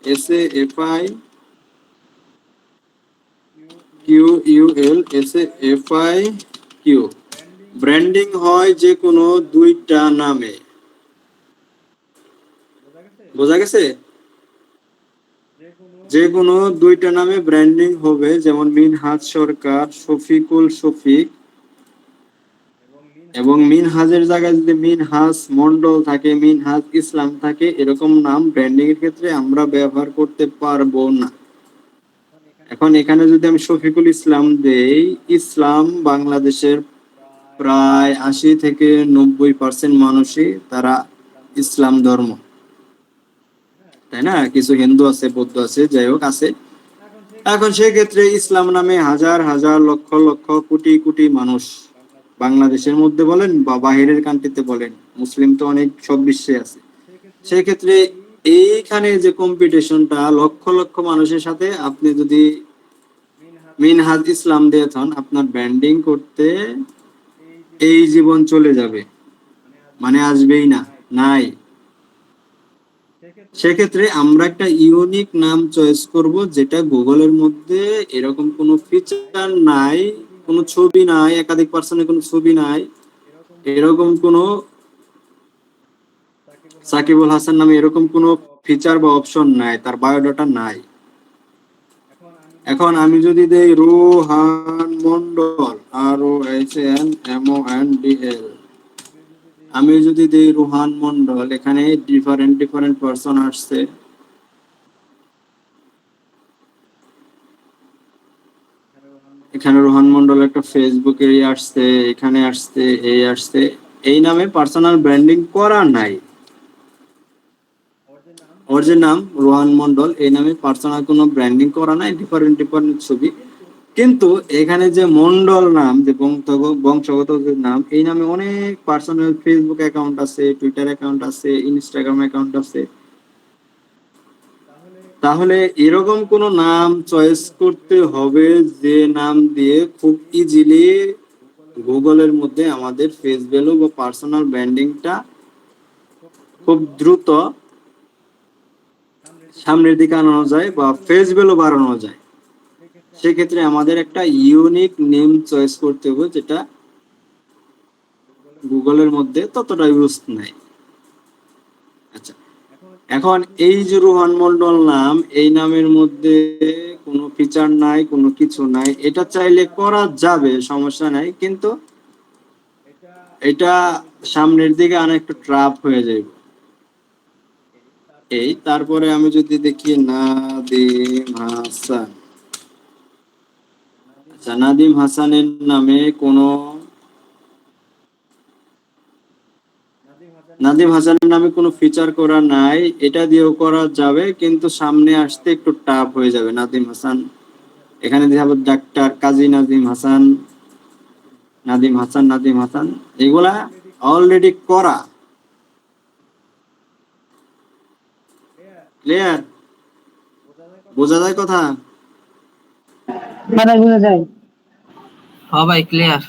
SAFIQUL ব্র্যান্ডিং হয় যে কোনো দুইটা নামে। বোঝা গেছে? যে কোনো দুইটা নামে ব্র্যান্ডিং হবে, যেমন মিনহাজ সরকার, শফিকুল শফিক, এবং মিনহাজের জায়গায় যদি মিনহাজ মন্ডল থাকে, মিনহাজ ইসলাম থাকে, এরকম নাম ব্র্যান্ডিং এর ক্ষেত্রে আমরা ব্যবহার করতে পারবো না। এখন এখানে যদি আমি শফিকুল ইসলাম দেই, ইসলাম বাংলাদেশের প্রায় 80-90% মানুষই তারা ইসলাম ধর্ম, তাই না? কিছু হিন্দু আছে, বৌদ্ধ আছে, যাই হোক আছে। এখন সেক্ষেত্রে ইসলাম নামে হাজার হাজার লক্ষ লক্ষ কোটি কোটি মানুষ বাংলাদেশের মধ্যে বলেন বা বাহিরের কান্ট্রিতে বলেন, মুসলিম তো অনেক সব বিশ্বে আছে। সেক্ষেত্রে এইখানে যে কম্পিটিশনটা লক্ষ লক্ষ মানুষের সাথে, আপনি যদি মিনহাজ ইসলাম দিয়ে থান, আপনার ব্র্যান্ডিং করতে এই জীবন চলে যাবে, মানে আসবেই না, নাই। সেক্ষেত্রে আমরা একটা ইউনিক নাম চয়েস করব, যেটা গুগলের মধ্যে এরকম কোনো ফিচার নাই, কোনো ছবি নাই, একাধিক পার্সনের কোনো ছবি নাই, এরকম কোনো সাকিবুল হাসান নামে এরকম কোনো ফিচার বা অপশন নাই, তার বায়োডাটা নাই। এখন আমি যদি দেই রোহান মন্ডল, ROHNMONDL, আমি যদি দেই রোহান মন্ডল, এখানে ডিফারেন্ট ডিফারেন্ট পার্সন আসছে। এখানে রোহান মন্ডল একটা ফেসবুকে আসছে, এখানে আসছে, এই আসছে, এই নামে পার্সোনাল ব্র্যান্ডিং করা নাই। ওর যে নাম রোহান মন্ডল, এই নামে পার্সোনাল কোনো ব্র্যান্ডিং করা নাই, ডিফারেন্ট ডিফারেন্ট ছবি। কিন্তু এখানে যে মন্ডল নাম, যে বংশগত যে নাম, এই নামে অনেক পার্সোনাল ফেসবুক অ্যাকাউন্ট আছে, টুইটার অ্যাকাউন্ট আছে, ইনস্টাগ্রাম অ্যাকাউন্ট আছে। তাহলে এরকম কোন নাম চয়েস করতে হবে যে নাম দিয়ে খুব ইজিলি গুগলের মধ্যে আমাদের ফেস ভ্যালু বা পার্সোনাল ব্র্যান্ডিংটা খুব দ্রুত সামনের দিকে আনানো যায় বা ফেস ভ্যালু বাড়ানো যায়। সেক্ষেত্রে আমাদের একটা ইউনিক নেম চয়েস করতে হবে, যেটা গুগলের মধ্যে ততটা ইউজ নাই। আচ্ছা, এখন এই যে রোহান মন্ডল নাম, এই নামের মধ্যে কোনো ফিচার নাই, কোনো কিছু নাই। এটা চাইলে করা যাবে, সমস্যা নাই, কিন্তু এটা সামনের দিকে আনা একটু ট্রাপ হয়ে যাবে। তারপরে আমি যদি দেখি নাদিম হাসান। আচ্ছা, নাদিম হাসানের নামে কোনো ফিচার করা নাই, এটা দিয়েও করা যাবে, কিন্তু সামনে আসতে একটু টাফ হয়ে যাবে। নাদিম হাসান, এখানে দেখাবো ডাক্তার কাজী নাদিম হাসান, নাদিম হাসান, এগুলা অলরেডি করা। ক্লিয়ার? বোঝা যায় কথা? মাথায় বোঝা যায়। হ্যাঁ ভাই, ক্লিয়ার।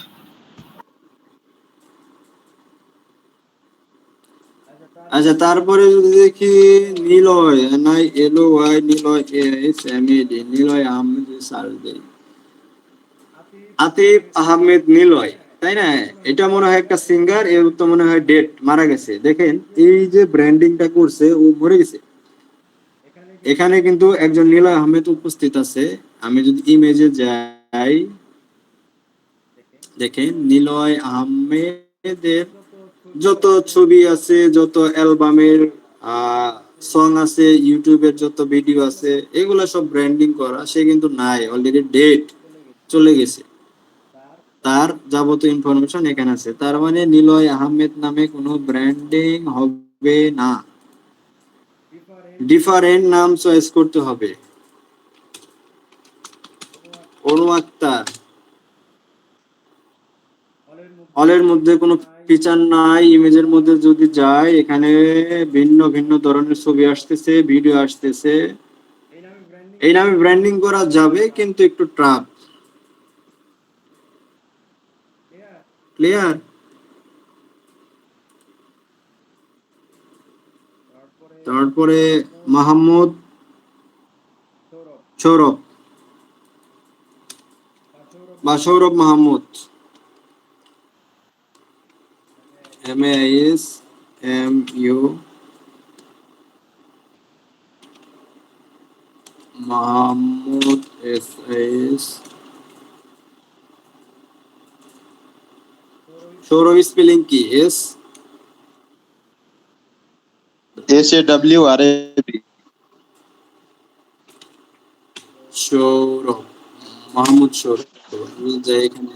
আচ্ছা, তারপরে যদি দেখি Niloy, NILOY, Niloy SMED, Niloy Ahmed, search দেই আতিফ আহমেদ নিলয়, তাই না? এটা মনে হয় একটা সিঙ্গার, এর তো মনে হয় ডেট, মারা গেছে। দেখেন এই যে ব্র্যান্ডিংটা করছে, ও মরে গেছে। এখানে কিন্তু একজন নিলয় আহমেদ উপস্থিত আছে। আমি যদি ইমেজে যাই, দেখেন নিলয় আহমেদের যত ছবি আছে, যত অ্যালবামের সং আছে, ইউটিউবের যত ভিডিও আছে, এগুলা সব ব্র্যান্ডিং করা। সে কিন্তু নাই, অলরেডি ডেট, চলে গেছে। তার যাবতীয় ইনফরমেশন এখানে আছে। তার মানে নিলয় আহমেদ নামে কোনো ব্র্যান্ডিং হবে না, ডিফারেন্ট নাম চয়েস করতে হবে। অনু আক্তার, হলের মধ্যে কোনো ফিচার নাই। ইমেজের মধ্যে যদি যাই, এখানে ভিন্ন ভিন্ন ধরনের ছবি আসতেছে, ভিডিও আসতেছে। এই নামে ব্র্যান্ডিং করা যাবে, কিন্তু একটু ট্রাপ। ক্লিয়ার? তারপরে মাহমুদ সৌরভ বা Sourav Mahmud, MASMU Mahmud, SAS Sourav spelling কি? SAWRAB। সৌরভ মাহমুদ সৌরভ, যাই এখানে।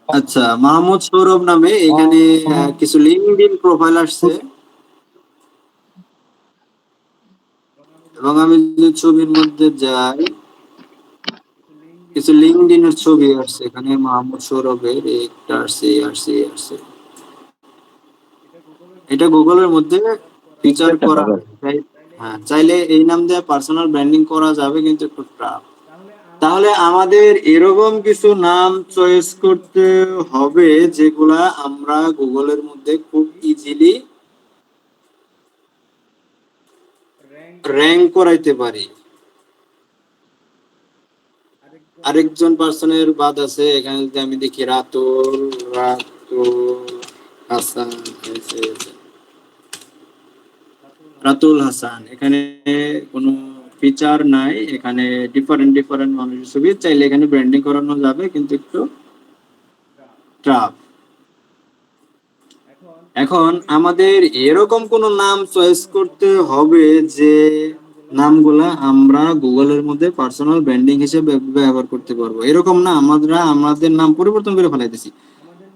আচ্ছা, মাহমুদ সৌরভ নামে এখানে কিছু লিঙ্কডইন প্রোফাইল আসছে, এবং আমি যদি ছবির মধ্যে যাই, কিছু লিঙ্কডইনের ছবি আসছে। এখানে মাহমুদ সৌরভের একটা আসছে। এটা গুগলের মধ্যে ফিচার করা। হ্যাঁ, চাইলে এই নাম দিয়ে পার্সোনাল ব্র্যান্ডিং করা যাবে, কিন্তু একটু টাফ। তাহলে আমাদের এরকম কিছু নাম চয়েস করতে হবে, যেগুলা আমরা গুগলের মধ্যে খুব ইজিলি র্যাঙ্ক করাইতে পারি। আরেকজন পার্সনের বাদ আছে। এখানে যদি আমি দেখি রাতুল হাসান, রাতুল হাসান, এখানে কোনো ফিচার নাই। এখানে ডিফারেন্ট ডিফারেন্ট মানুষের ছবি, চাইলে এখানে ব্র্যান্ডিং করানো যাবে, কিন্তু একটু ট্রাফ। এখন আমাদের এরকম কোন নাম চয়েস করতে হবে যে নামগুলা আমরা গুগলের মধ্যে পার্সোনাল ব্র্যান্ডিং হিসেবে ব্যবহার করতে পারবো। এরকম না আমরা আমাদের নাম পরিবর্তন করে ফেলাইতেছি।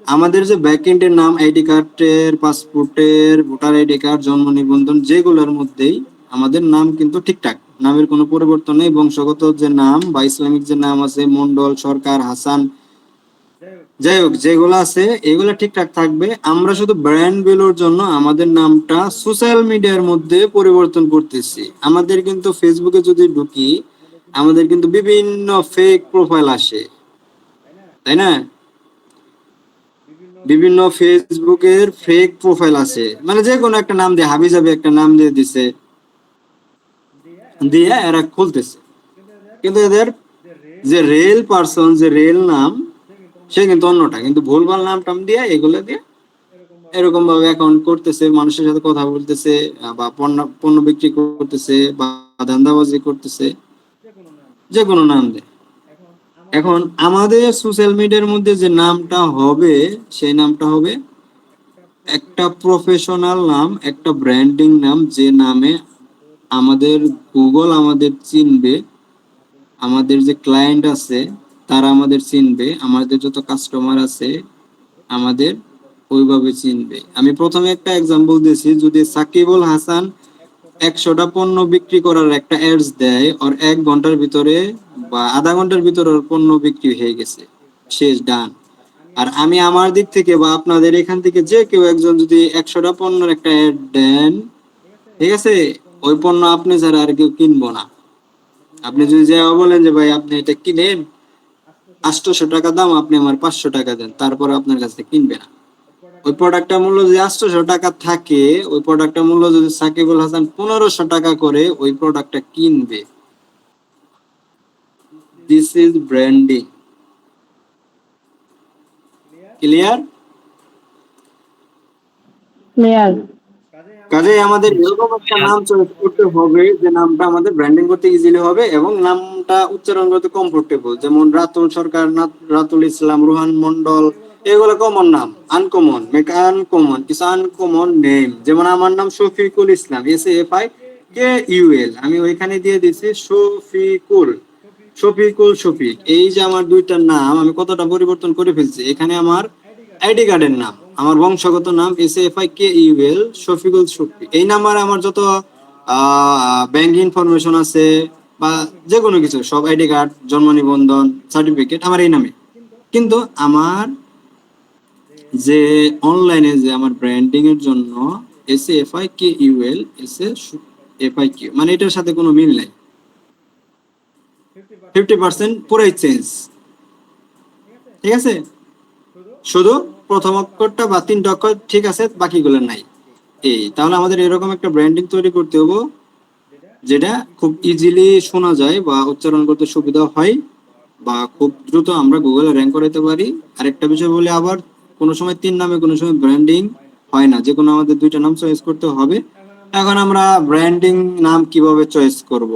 আমাদের যে ব্যাকএন্ডের নাম, আইডি কার্ডের, পাসপোর্টের, ভোটার আইডি কার্ড, জন্ম নিবন্ধন, যেগুলোর মধ্যেই আমাদের নাম কিন্তু ঠিকঠাক, নামের কোনো পরিবর্তন নেই। বংশগত যে নাম বা ইসলামিক যে নাম আছে, মন্ডল, সরকার, হাসান, যাই হোক যেগুলো আছে এগুলো ঠিকঠাক থাকবে। আমরা শুধু ব্র্যান্ড ভ্যালুর জন্য আমাদের নামটা সোশ্যাল মিডিয়ার মধ্যে পরিবর্তন করতেছি। আমাদের কিন্তু ফেসবুকে যদি ঢুকি, আমাদের কিন্তু বিভিন্ন ফেক প্রোফাইল আসে, তাই না? বিভিন্ন ফেসবুকের ফেক প্রোফাইল আছে, মানে যে কোনো একটা নাম দিয়ে, হাবিজাবি একটা নাম দিয়ে দিছে, দিয়ে এরা খুলতেছে। কিন্তু এদের যে রিয়েল পারসন, যে রিয়েল নাম, সে কিন্তু অন্যটা, কিন্তু ভুলভাল নাম টাম দিয়ে, এগুলো দিয়ে এরকম ভাবে অ্যাকাউন্ট করতেছে, মানুষের সাথে কথা বলতেছে, বা পণ্য পণ্য বিক্রি করতেছে, বা ধান্দাবাজি করতেছে, যে কোনো নাম দিয়ে। এখন আমাদের সোশ্যাল মিডিয়ার মধ্যে যে নামটা হবে, সেই নামটা হবে একটা প্রফেশনাল নাম, একটা ব্র্যান্ডিং নাম, যে নামে আমাদের গুগল আমাদের চিনবে, আমাদের যে ক্লায়েন্ট আছে তারা আমাদের চিনবে, আমাদের যত কাস্টমার আছে আমাদের ওইভাবে চিনবে। আমি প্রথমে একটা এক্সাম্পল দিয়েছি, যদি সাকিবুল হাসান 100টা পণ্য বিক্রি করার একটা অ্যাডস দেয়, ওর 1 ঘন্টার ভিতরে বা আধা ঘন্টার ভিতরে ওর পণ্য বিক্রি হয়ে গেছে, শেষ, ডান। আর আমি আমার দিক থেকে বা আপনাদের এখান থেকে যে কেউ একজন যদি 100টা পণ্যের একটা অ্যাড দেন, ঠিক আছে, ওই পণ্য আপনি ছাড়া আর কেউ কিনবো না। আপনি যদি যা বলেন যে ভাই আপনি এটা কিনেন, 800 টাকা দাম, আপনি আমার 500 টাকা দেন, তারপরে আপনার কাছ থেকে কিনবে না। ওই প্রোডাক্টটার মূল্য যদি 800 টাকা থাকে, ওই প্রোডাক্টটার মূল্য যদি সাকিবুল হাসান 1500 টাকা করে, ওই প্রোডাক্টটা কিনবে। This is branding. Clear? Clear. কাজেই আমাদের এরকম একটা নাম চয়েস করতে হবে যে নামটা আমাদের ব্র্যান্ডিং করতে ইজিলি হবে এবং নামটা উচ্চারণ করতে কমফোর্টেবল। যেমন রাতুল সরকার, রাতুল ইসলাম, রোহান মন্ডল, এগুলো কমন নাম। আনকমন, মেক আনকমন, কিছু আনকমন নেম, যেমন আমার নাম শফিকুল ইসলাম, SAFIKUL, আমি ওইখানে দিয়ে দিয়েছি শফিকুল। শফিকুল, শফিক, এই যে আমার দুইটা নাম আমি কতটা পরিবর্তন করে ফেলছি। এখানে আমার আইডি কার্ডের নাম, আমার বংশগত নাম SAFIKUL, শফিকুল, শফিক। এই নাম্বারে আমার যত ব্যাংক ইনফরমেশন আছে বা যে কোনো কিছু, সব আইডি কার্ড, জন্ম নিবন্ধন, সার্টিফিকেট আমার এই নামে। কিন্তু আমার যে অনলাইনে যে আমার ব্র্যান্ডিং এর জন্য SAFIKUL, SAFIQ, মানে এটার সাথে কোনো মিল নাই। 50% পুরাই চেঞ্জ, ঠিক আছে? শুধু প্রথম অক্ষরটা বা 3টা অক্ষর ঠিক আছে, বাকিগুলো নাই। তাহলে আমাদের এরকম একটা ব্র্যান্ডিং তৈরি করতে হবে যেটা খুব ইজিলি শোনা যায় বা উচ্চারণ করতে সুবিধা হয়, বা খুব দ্রুত আমরা গুগলে র্যাঙ্ক করাতে পারি। আরেকটা বিষয় বলি, আবার কোনো সময় 3 নামে কোনো সময় ব্র্যান্ডিং হয় না, যে কোনো আমাদের 2টা নাম চয়েস করতে হবে। এখন আমরা ব্র্যান্ডিং নাম কিভাবে চয়েস করব?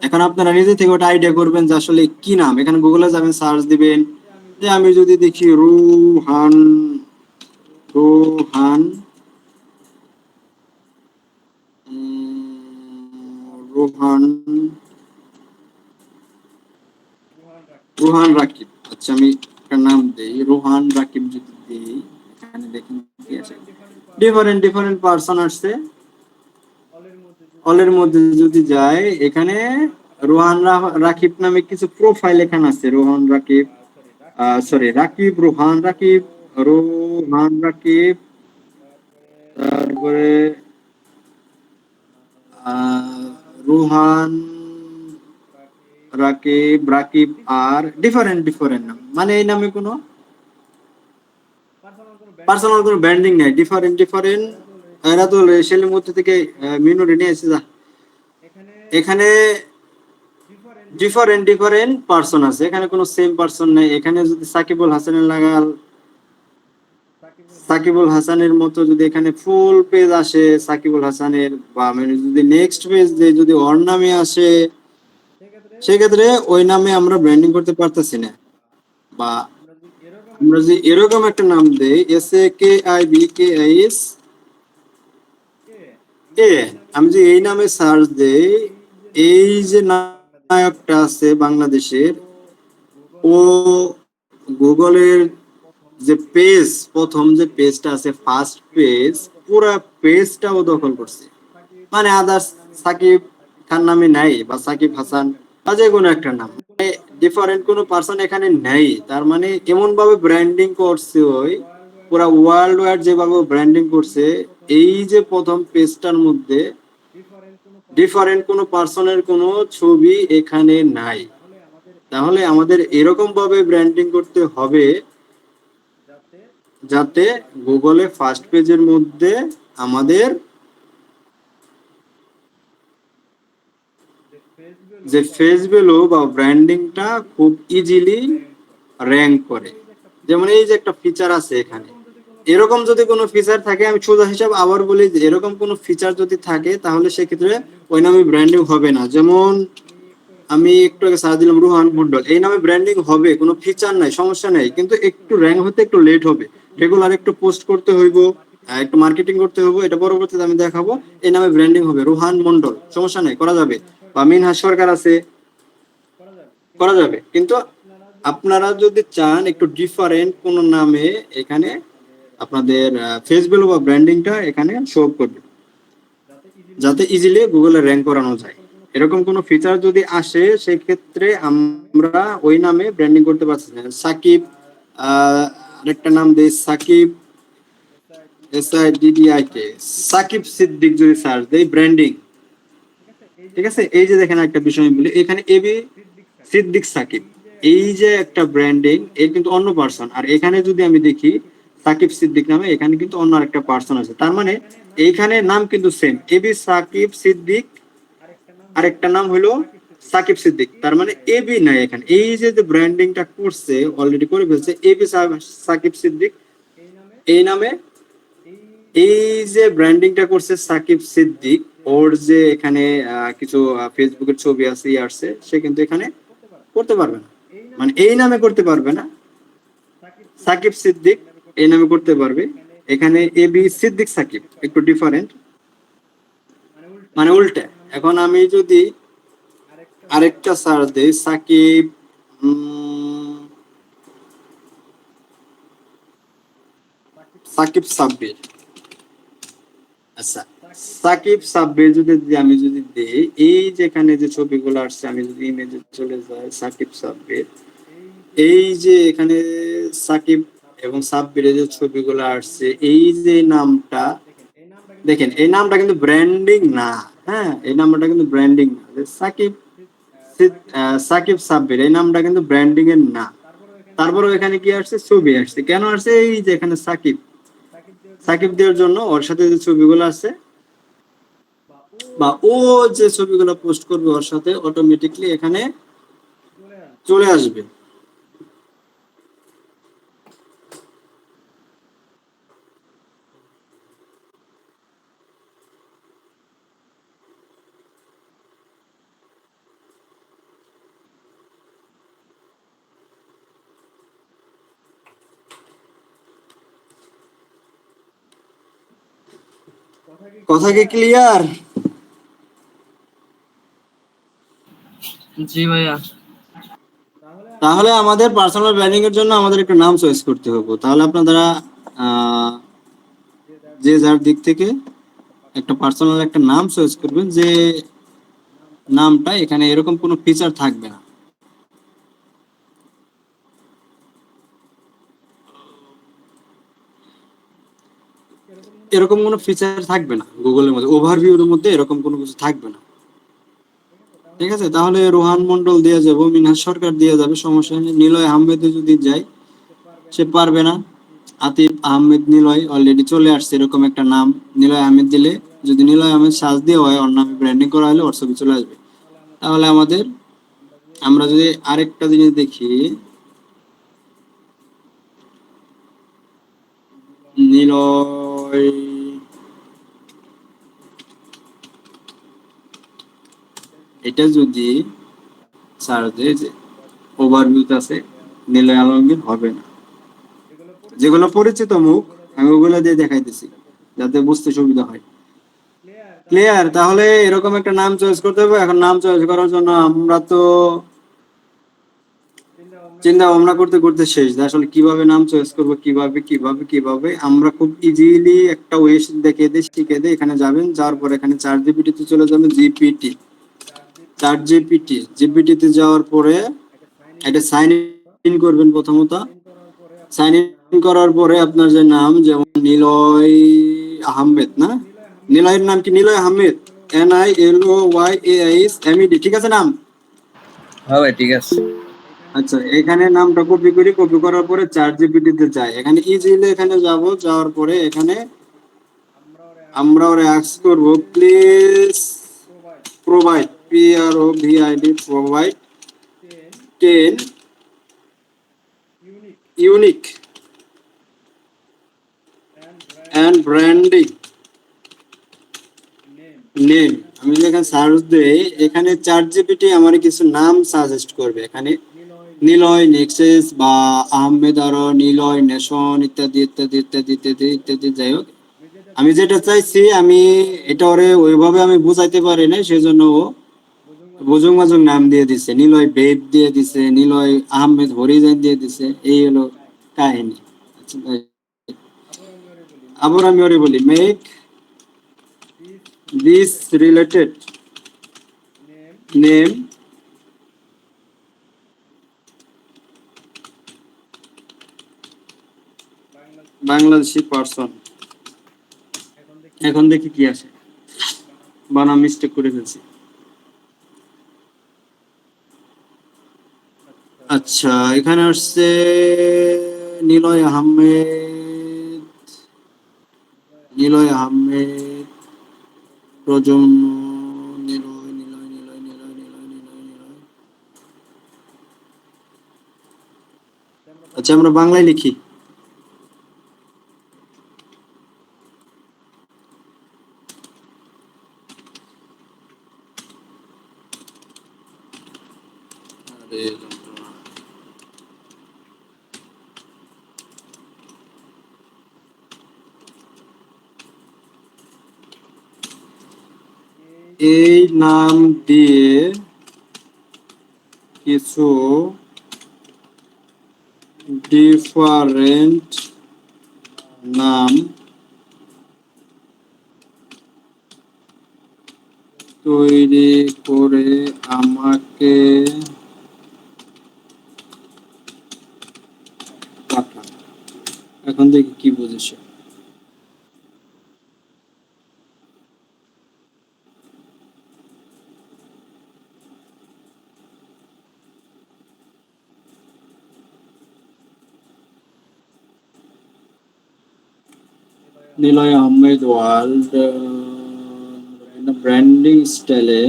এখন আপনারা নিজে থেকে ওটা আইডিয়া করবেন যে আসলে কি নাম। এখানে গুগলে যাবেন, সার্চ দিবেন, যে আমি যদি দেখি রুহান, রোহান, রোহান, রোহান রাকিব। আচ্ছা আমি একটা নাম দেই, রোহান রাকিব যদি দেই, এখানে দেখেন কি আছে, ডিফারেন্ট ডিফারেন্ট পারসন আসছে। অলের মধ্যে যদি যায়, এখানে রোহান রাকিব নামে কিছু প্রোফাইল এখানে আছে। রোহান রাকিব, সরি রাকিব, রোহান রাকিব, রোহান রাকিব, তারপরে রোহান রাকিব, রাকিব, আর ডিফারেন্ট ডিফারেন্ট নাম, মানে এই নামে কোনো পার্সোনাল কোনো ব্র্যান্ডিং নাই, ডিফারেন্ট ডিফারেন্ট। এরা তো রেশিয়ালের মধ্যে থেকে মিনুরে নিয়ে এসে যা, এখানে ডিফারেন্ট ডিফারেন্ট পার্সন আছে, এখানে কোনো সেম পার্সন নেই। এখানে যদি সাকিবুল হাসানের লাগাল, সাকিবুল হাসানের মতো যদি এখানে ফুল পেজ আসে সাকিবুল হাসানের, বা মানে যদি নেক্সট পেজ যদি ওর নামে আসে, সেক্ষেত্রে ওই নামে আমরা ব্র্যান্ডিং করতে পারতেছি না। বা আমরা যদি এরকম একটা নাম দেই, SAKIBKIS, আমি যে এই নামে সার্চ দেই, এই যে নায়কটা আছে বাংলাদেশের, ও গুগলের যে পেজ, প্রথম যে পেজটা আছে ফার্স্ট পেজ, পুরো পেজটাও দখল করছে। মানে আদার্স সাকিব খান নামে নাই, বা সাকিব হাসান বা যে কোনো একটা নাম, ডিফারেন্ট কোনো পার্সন এখানে নেই। তার মানে এমন ভাবে ব্র্যান্ডিং করছে, ওই পুরা ওয়ার্ল্ড ওয়াইড যেভাবে ব্র্যান্ডিং করছে, এই যে প্রথম পেজটার মধ্যে ডিফারেন্ট কোনো পার্সনের কোনো ছবি এখানে নাই। তাহলে আমাদের এরকম ভাবে ব্র্যান্ডিং করতে হবে যাতে গুগলে ফার্স্ট পেজের মধ্যে আমাদের যে ফেস ভ্যালু বা ব্র্যান্ডিংটা খুব ইজিলি র্যাঙ্ক করে। যেমন এই যে একটা ফিচার আছে এখানে, এরকম যদি কোনো ফিচার থাকে, আমি সোজা হিসাব আবার বলি যে এরকম কোনো ফিচার যদি থাকে তাহলে সেক্ষেত্রে ওই নামে ব্র্যান্ডিং হবে না। যেমন আমি একটু আগে সার্চ দিলাম রোহান মন্ডল, এই নামে ব্র্যান্ডিং হবে, কোনো ফিচার নাই, সমস্যা নেই, কিন্তু একটু র্যাঙ্ক হতে একটু লেট হবে, রেগুলার একটু পোস্ট করতে হইব, একটু মার্কেটিং করতে হইব, এটা পরবর্তীতে আমি দেখাবো। এই নামে ব্র্যান্ডিং হবে রোহান মন্ডল, সমস্যা নাই, করা যাবে। বা মিনহাজ সরকার আছে, করা যাবে। কিন্তু আপনারা যদি চান একটু ডিফারেন্ট কোন নামে, এখানে আপনাদের ফেস ভ্যালু বা ব্র্যান্ডিংটা এখানে শো করবে, যাতে ইজিলি গুগলে র্যাঙ্ক করানো যায়। এরকম কোনো ফিচার যদি আসে, সেই ক্ষেত্রে আমরা ওই নামে ব্র্যান্ডিং করতে পারছি না। সাকিব, আরেকটা নাম দেই সাকিব, SIDDIK, সাকিব সিদ্দিক যদি সার্চ দেই ব্র্যান্ডিং, ঠিক আছে। এই যে দেখেন একটা বিষয় আমি বলি, এখানে এবি সিদ্দিক সাকিব, এই যে একটা ব্র্যান্ডিং, এর কিন্তু অন্য পার্সন। আর এখানে যদি আমি দেখি সাকিব সিদ্দিক নামে, এখানে কিন্তু অন্য আরেকটা পার্সন আছে। তার মানে এইখানে নাম কিন্তু সেম, এবি সাকিব সিদ্দিক, আরেকটা নাম হলো সাকিব সিদ্দিক। তার মানে এবি নাই এখানে। এই যে ব্র্যান্ডিংটা করছে, অলরেডি করে ফেলছে এবি সাকিব সিদ্দিক এই নামে, এই যে ব্র্যান্ডিংটা করছে সাকিব সিদ্দিক, ওর যে এখানে কিছু ফেসবুকের ছবি আছে, আসছে, সে কিন্তু এখানে করতে পারবে না, মানে এই নামে করতে পারবে না। সাকিব সিদ্দিক এই নামে করতে পারবে, এখানে এবি সিদ্দিক সাকিব, একটু ডিফারেন্ট, মানে উল্টা। এখন আমি যদি আরেকটা সার্চ দেই সাকিব, সাকিব সাব্বির, আচ্ছা সাকিব সাব্বির আমি যদি দেই, এই যেখানে যে ছবিগুলো আসছে, আমি যদি ইমেজে চলে যাই সাকিব সাব্বির, এই যে এখানে সাকিব এবং সাব্বিরের যে ছবিগুলো আসছে, এই যে নামটা দেখেন, এই নামটা কিন্তু ব্র্যান্ডিং না। হ্যাঁ, এই নামটা কিন্তু ব্র্যান্ডিং না। সাকিব সাকিব সাব্বির, এই নামটা কিন্তু ব্র্যান্ডিং এর না। তারপরে এখানে কি আসছে, ছবি আসছে। কেন আসছে? এই যে এখানে সাকিব, সাকিব দেওয়ার জন্য ওর সাথে যে ছবিগুলো আছে, বা ও যে ছবিগুলো পোস্ট করবে ওর সাথে, অটোমেটিকলি এখানে চলে আসবে। কথা কি ক্লিয়ার? জি ভাইয়া। তাহলে আমাদের পার্সোনাল ব্র্যান্ডিং এর জন্য আমাদের একটা নাম চয়েস করতে হবে। তাহলে আপনারা যে যার দিক থেকে একটা পার্সোনাল একটা নাম চয়েস করবেন, যে নামটা এখানে এরকম কোনো ফিচার থাকবে না। এরকম কোনো ফিচার থাকবে না গুগলের মধ্যে, ওভারভিউর মধ্যে এরকম কোনো কিছু থাকবে না। ঠিক আছে, তাহলে রোহান মন্ডল দিয়ে যাবো, মিনহাজ সরকার দিয়ে যাবে, সমস্যা নেই। নিলয় আহমেদে যদি যাই, সে পারবে না। আতিফ আহমেদ নিলয় অলরেডি চলে আসছে এরকম একটা নাম। নিলয় আহমেদ দিলে, যদি নিলয় আহমেদ সার্চ দিয়ে হয়, ওর নামে ব্র্যান্ডিং করা হলে ওর ছবি চলে আসবে। তাহলে আমরা যদি আরেকটা জিনিস দেখি, নিলয়, এটা যদি সার্চ দিয়ে যে ওভারভিউতে আছে, নিলয় আলমগীর হবে না। যেগুলো পরিচিত মুখ আমি ওগুলো দিয়ে দেখাইতেছি, যাতে বুঝতে সুবিধা হয়। ক্লিয়ার? তাহলে এরকম একটা নাম চয়েস করতে হবে। এখন নাম চয়েস করার জন্য আমরা তো চিন্তা ভাবনা করতে করতে শেষ যে আসলে কিভাবে নাম চয়েস করবো, কিভাবে আমরা খুব ইজিলি একটা ওয়ে দেখিয়ে দিই, শিখে দিই। এখানে যাবেন, যাওয়ার পর এখানে চ্যাট জিপিটি তে চলে যাবেন, জিপিটি তে যাওয়ার পরে এটা সাইন ইন করবেন। প্রথমত সাইন ইন করার পরে আপনার যে নাম, যেমন নিলয় আহমেদ, না নিলয়ের নাম কি? নিলয় আহমেদ, NILOYAHMED, ঠিক আছে নাম? হ্যাঁ ভাই ঠিক আছে। আচ্ছা, এখানে নামটা কপি করার পরে চ্যাট জিপিটি তে যাই। এখানে ইজিলি এখানে যাব, যাওয়ার পরে এখানে আমরা ওরে আস্ক করব, please provide, provide 10 unique and branding name. আমি যখন সার্চ দেই, এখানে চ্যাট জিপিটি আমার কিছু নাম সাজেস্ট করবে। এখানে নিলয় নেক্সেস বা আহমেদ আরো, নিলয় নেশন, ইত্যাদি ইত্যাদি ইত্যাদি ইত্যাদি ইত্যাদি। যাই হোক, আমি যেটা চাইছি আমি এটা ওরে ওইভাবে আমি বুঝাইতে পারি না, সেজন্য ও বুজুং মাজুং নাম দিয়ে দিছে, নিলয় বেব দিয়ে দিছে, নিলয় আহমেদ হরিজন দিয়ে দিছে। এই হলো কাহিনী। আচ্ছা, আবার আমি ওরে বলি, make this related name Bangladeshi person. এখন দেখি কি আসে। বানাম মিস্টেক করে ফেলছি। আচ্ছা, এখানে আসছে নিলয় আহমেদ প্রজন্ম, নিলয় নিলয় নিলয় নিলয় নিলয় নিলয় নিলয়। আচ্ছা, আমরা বাংলায় লিখি। আরে যন্ত্রণা। এই নাম দিয়ে কিছু ডিফারেন্ট নাম তৈরি করে আমাকে পাঠান। এখন দেখি কি বুঝেছে। নিলয় আহমেদ ওয়ার্ল্ড ব্র্যান্ডিং স্টাইলে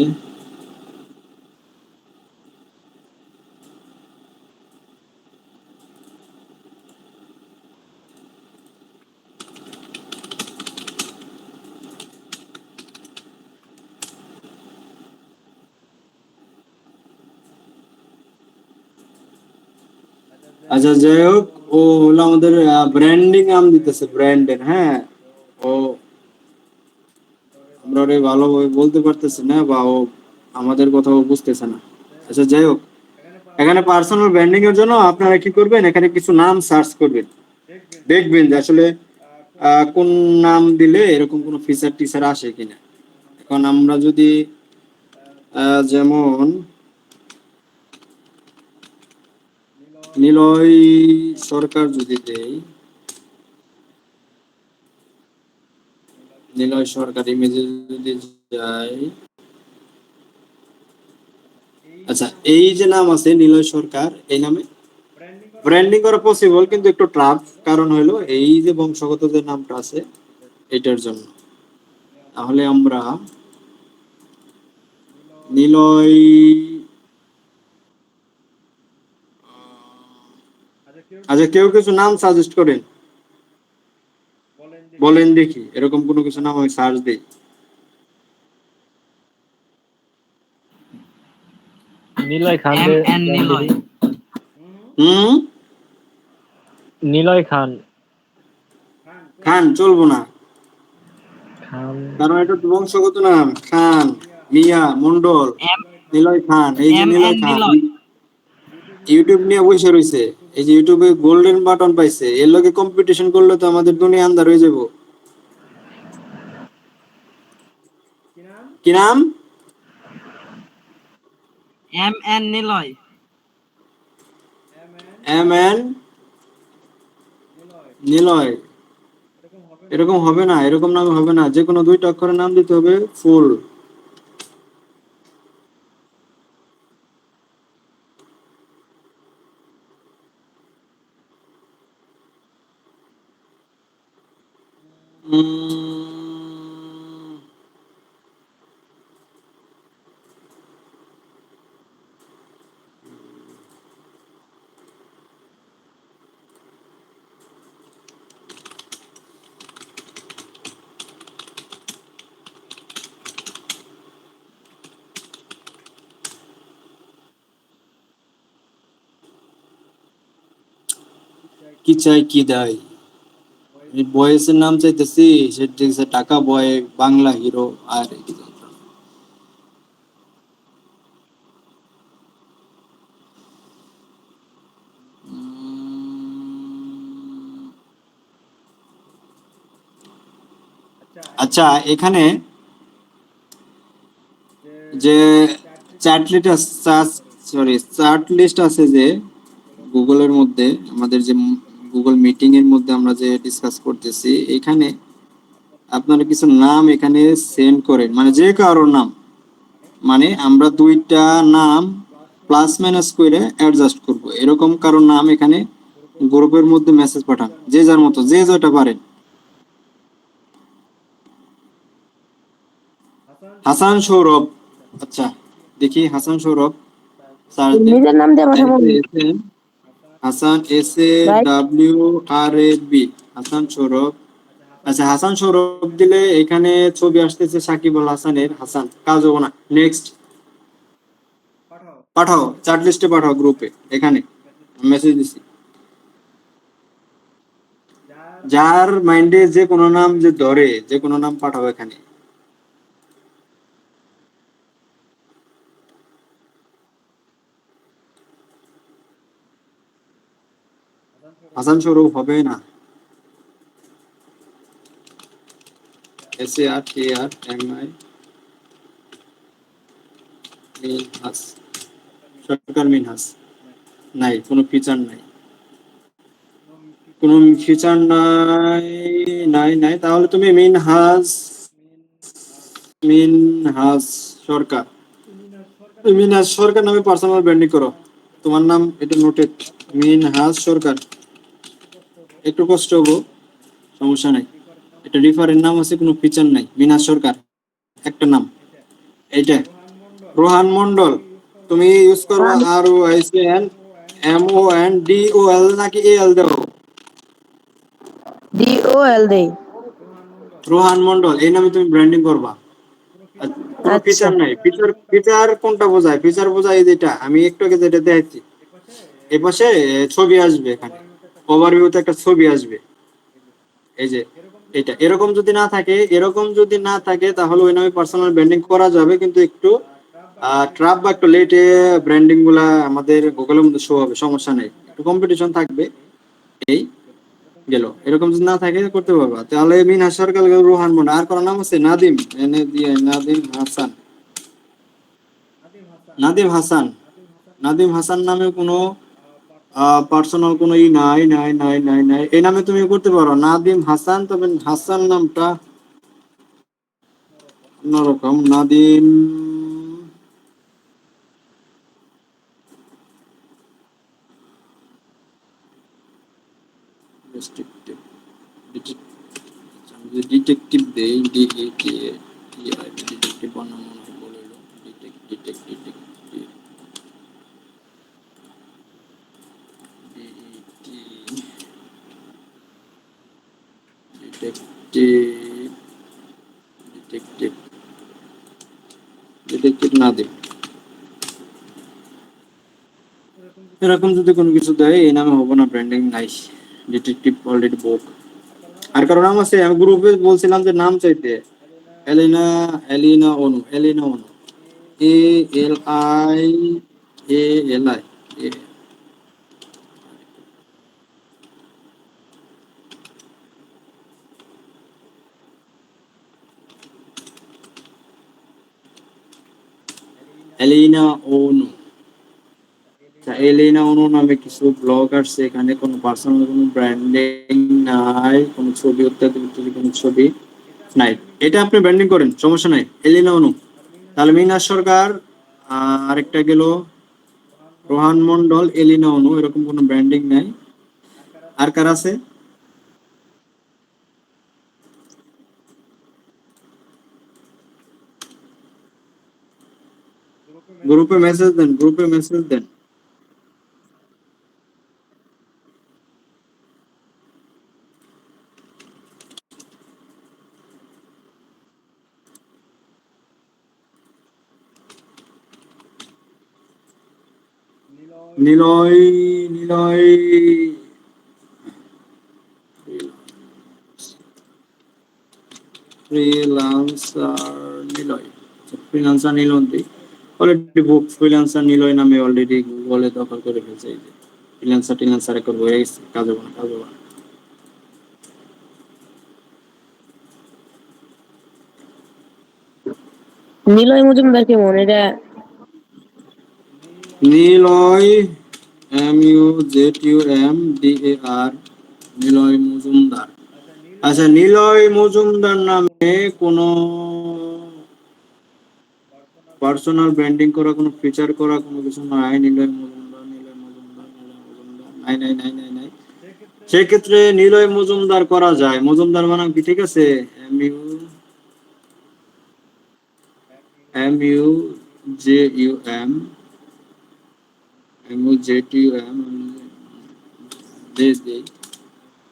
আচ্ছা, যাই হোক, ও হলো আমাদের ব্র্যান্ডিং নাম দিতেছে, ব্র্যান্ডের। হ্যাঁ, ও আমরা ওরে ভালোভাবে বলতে পারতেছি না, বা ও আমাদের কথা ও বুঝতেছে না। আচ্ছা, যাই হোক, এখানে পার্সোনাল ব্র্যান্ডিং এর জন্য আপনারা কি করবেন, এখানে কিছু নাম সার্চ করবেন, দেখবেন যে আসলে কোন নাম দিলে এরকম কোনো ফিচার টিচার আসে কিনা। এখন আমরা যদি যেমন নিলয় সরকার যদি দেই, নিলয় সরকার ইমেজে যদি যাই, আচ্ছা, এই যে নাম আছে নিলয় সরকার, এই নামে ব্র্যান্ডিং করা পসিবল, কিন্তু একটু টাফ। কারণ হলো এই যে বংশগত যে নামটা আছে এটার জন্য। তাহলে আমরা নিলয়, আচ্ছা, কেউ কিছু নাম সাজেস্ট করেন, বলেন দেখি, এরকম কোনো কিছু নাম আমি সার্চ দিই। নিলয় খান নিলয়। হুম, নিলয় খান খান চলবো না, খান কারণ এটা তো বংশগত নাম। খান, মিয়া, মন্ডল, নিলয় খান, এই যে নিলয় খান। ইউটিউব নিয়ে বসে রয়েছে, এই যে ইউটিউবে গোল্ডেন বাটন পাইছে, এর লগে কম্পিটিশন করলে তো আমাদের দুনিয়া আন্ধার হয়ে যাব। কি নাম? MN নিলয়। MN নিলয়। এরকম হবে না, এরকম নাম হবে না, যে কোনো দুইটা অক্ষরের নাম দিতে হবে ফুল। কি চাই কি দাই, বয়েসের নাম চাইতেছি, সে টাকা বয়, বাংলা হিরো, আর কি যন্ত্রণা। আচ্ছা, এখানে যে চার্ট লিস্ট আছে যে গুগলের মধ্যে, আমাদের যে গুগল মিটিং এর মধ্যে আমরা যে ডিসকাস করতেছি, এখানে আপনারা কিছু নাম এখানে সেন্ড করেন, মানে যে কারোর নাম, মানে আমরা দুইটা নাম প্লাস মাইনাস করে অ্যাডজাস্ট করব, এরকম কারোর নাম এখানে গ্রুপের মধ্যে মেসেজ পাঠান, যে যার মতো যে যেটা পারেন। হাসান সৌরভ, আচ্ছা দেখি হাসান সৌরভ, স্যার নিজের নাম দিয়ে পাঠাবো হাসান ভাই। SAWRAB, হাসান সৌরভ। আচ্ছা, হাসান সৌরভ দিলে এখানে ছবি আসতেছে সাকিব আল হাসানের, হাসান কাজ হবো না। নেক্সট, পাঠাও চার্ট লিস্টে, পাঠাও গ্রুপে, এখানে মেসেজ দিছি। যার মাইন্ডে যে কোনো নাম যে ধরে, যে কোনো নাম পাঠাও এখানে। হাসান সৌরভ হবে না, SARKRMI মিনহাস, সরকার মিনহাস, নাই কোনো ফিচার নাই, কোনো ফিচার নাই, নাই নাই, তাহলে তুমি মিনহাস সরকার, মিনহাস সরকার নামে পার্সোনাল ব্র্যান্ডিং করো, তোমার নাম এটা নোটেড, মিনহাস সরকার। একটু কষ্ট হবো, সমস্যা নাই, এটা রিফারের নাম আছে, কোনো ফিচার নাই, মিনহাস সরকার একটা নাম, এইটা। রোহান মন্ডল, তুমি ইউজ করবা ROHANMONDOL নাকি AL দাও? DOL দেই। রোহান মন্ডল এই নামে তুমি ব্র্যান্ডিং করবা। কোনো আচ্ছা ফিচার নাই, ফিচার কোনটা বোঝায়? ফিচার বোঝায় যেটা আমি একটু আগে যেটা দেখাচ্ছি, এই পাশে ছবি আসবে, এখানে ওভারভিউতে একটা ছবি আসবে, এই যে এটা। এরকম যদি না থাকে, তাহলে ওই নামে পার্সোনাল ব্র্যান্ডিং করা যাবে, কিন্তু একটু ট্রাপ বা একটু লেটে ব্র্যান্ডিং গুলা আমাদের গুগলের মধ্যে শো হবে, সমস্যা নেই, একটু কম্পিটিশন থাকবে, এই গেল। এরকম যদি না থাকে করতে পারবা, তাহলে মিনহাস সরকার, রোহান মন্ডল, আর কোন নাম আছে? নাদিম, এনে দিয়ে নাদিম হাসান, নাদিম হাসান, নাদিম হাসান নামে কোনো পার্সোনাল কোনো নাই, এই নামে তুমি করতে পারো নাদিম হাসান, তবে হাসান নামটা অন্যরকম, নাদিম ডিটেকটিভ দেই, ডিটেকটিভ বানানো মনে হয় বলে, ডিটেকটিভ ডিটেকটিভ না দেব, এরকম যদি কোনো কিছু দেয়, এই নামে হবে না, ব্র্যান্ডিং নাই, ডিটেকটিভ অলরেডি বুক। আর কারো নাম আছে? আমি গ্রুপে বলছিলাম যে নাম চাইতে, এলিনা, এলিনা অনু, এলিনা অনু, ALI, এলিনা অনু। এলিনা অনু নামে কিছু ব্লগ আসছে, এখানে কোনো পার্সোনাল কোনো ব্র্যান্ডিং নাই, কোনো ছবি ইত্যাদি কোনো ছবি নাই। এটা আপনি ব্র্যান্ডিং করেন, সমস্যা নাই। এলিনা অনু, তাহলে মিনাস সরকার, আরেকটা গেল রোহান মন্ডল, এলিনা অনু, এরকম কোনো ব্র্যান্ডিং নাই। আর কার আছে? গ্রুপে মেসেজ দেন, গ্রুপে মেসেজ দেন। নিলয়, নিলয় ফ্রিল্যান্সার নিলয়, ফ্রিল্যান্সার নীলন্তি অলরেডি বুক ফ্রিল্যান্সার নিলয় নামে অলরেডি গুগলে দখল করে ফেলছে। এই যে ফ্রিল্যান্সার টিল্যান্সার করবো, এই কাজ হবে না, কাজ হবে না। নিলয় মজুমদার কেমন এটা? নিলয়, MUZUMDAR, নিলয় মজুমদার। আচ্ছা, নিলয় মজুমদার নামে কোনো পার্সোনাল ব্র্যান্ডিং করা, কোনো ফিচার করা কোনো কিছু নাই। নিলয় মজুমদার, নিলয় মজুমদার, নিলয় মজুমদার, নাই নাই নাই নাই নাই। সেক্ষেত্রে নিলয় মজুমদার করা যায়। মজুমদার বানাম কি ঠিক আছে? MUZUM,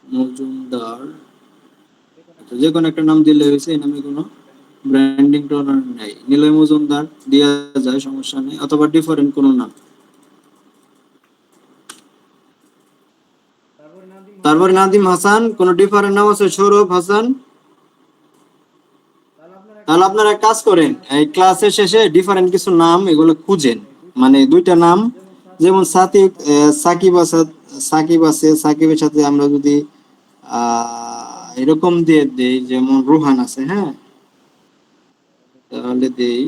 মজুমদার। আচ্ছা, যে কোনো একটা নাম দিলে হয়েছে, এই নামে কোনো ব্র্যান্ডিং টোনার নেই। নিলয় মজুমদার দেওয়া যায়, সমস্যা নেই, অথবা ডিফারেন্ট কোনো নাম। তারপরে নাদিম হাসান, কোন ডিফারেন্ট নাম আছে? সৌরভ হাসান। তাহলে আপনারা এক কাজ করেন, এই ক্লাসের শেষে ডিফারেন্ট কিছু নাম এগুলো খুঁজেন, মানে দুইটা নাম, যেমন সাকিব আছে, সাকিব আছে, সাকিবের সাথে আমরা যদি এরকম দিয়ে দেই, যেমন রুহান আছে, হ্যাঁ, তাহলে দেই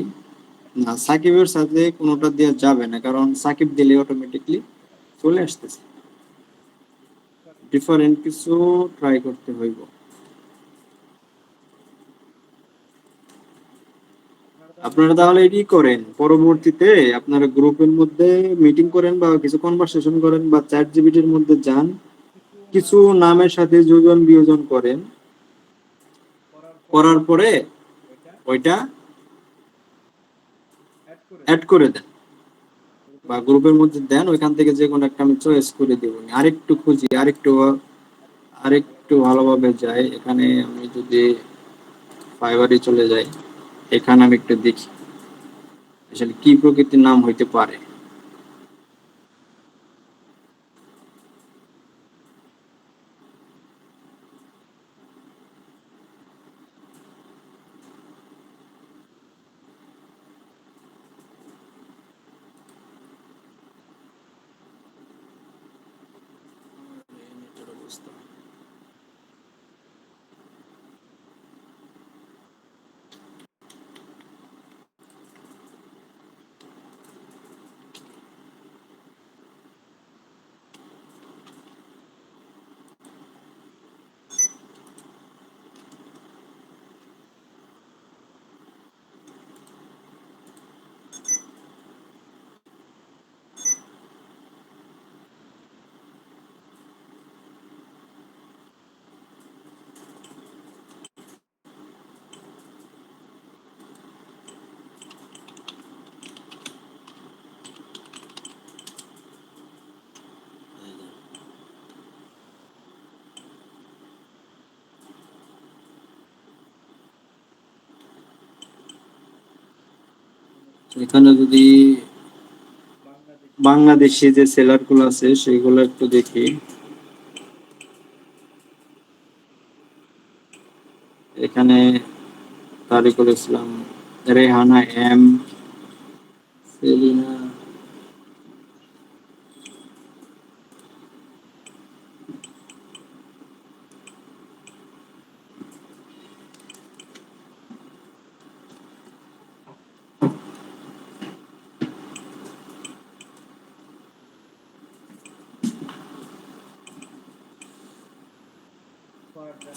না, সাকিবের সাথে কোনোটা দেওয়া যাবে না, কারণ সাকিব দিলে অটোমেটিকলি চলে আসতেছে। ডিফারেন্ট কিছু ট্রাই করতে হইব। আপনারা তাহলে এটি করেন, পরবর্তীতে আপনারা গ্রুপের মধ্যে মিটিং করেন বা কিছু কনভারসেশন করেন বা চ্যাট জিপিটির মধ্যে যান, কিছু নামের সাথে যোজন বিয়োজন করেন, করার পরে ওইটা অ্যাড করে দেন বা গ্রুপের মধ্যে দেন, ওইখান থেকে যে কোনো একটা আমি চয়েস করে দেব। আরেকটু খুঁজি, আরেকটু আরেকটু ভালোভাবে যাই। এখানে আমি যদি ফাইবারে চলে যাই, এখানে আমি একটু দেখি আসলে কি প্রকৃতির নাম হইতে পারে। এখানে যদি বাংলাদেশি যে সেলার গুলো আছে সেগুলো একটু দেখি। এখানে তারিকুল ইসলাম, রেহানা এম, সেলিনা,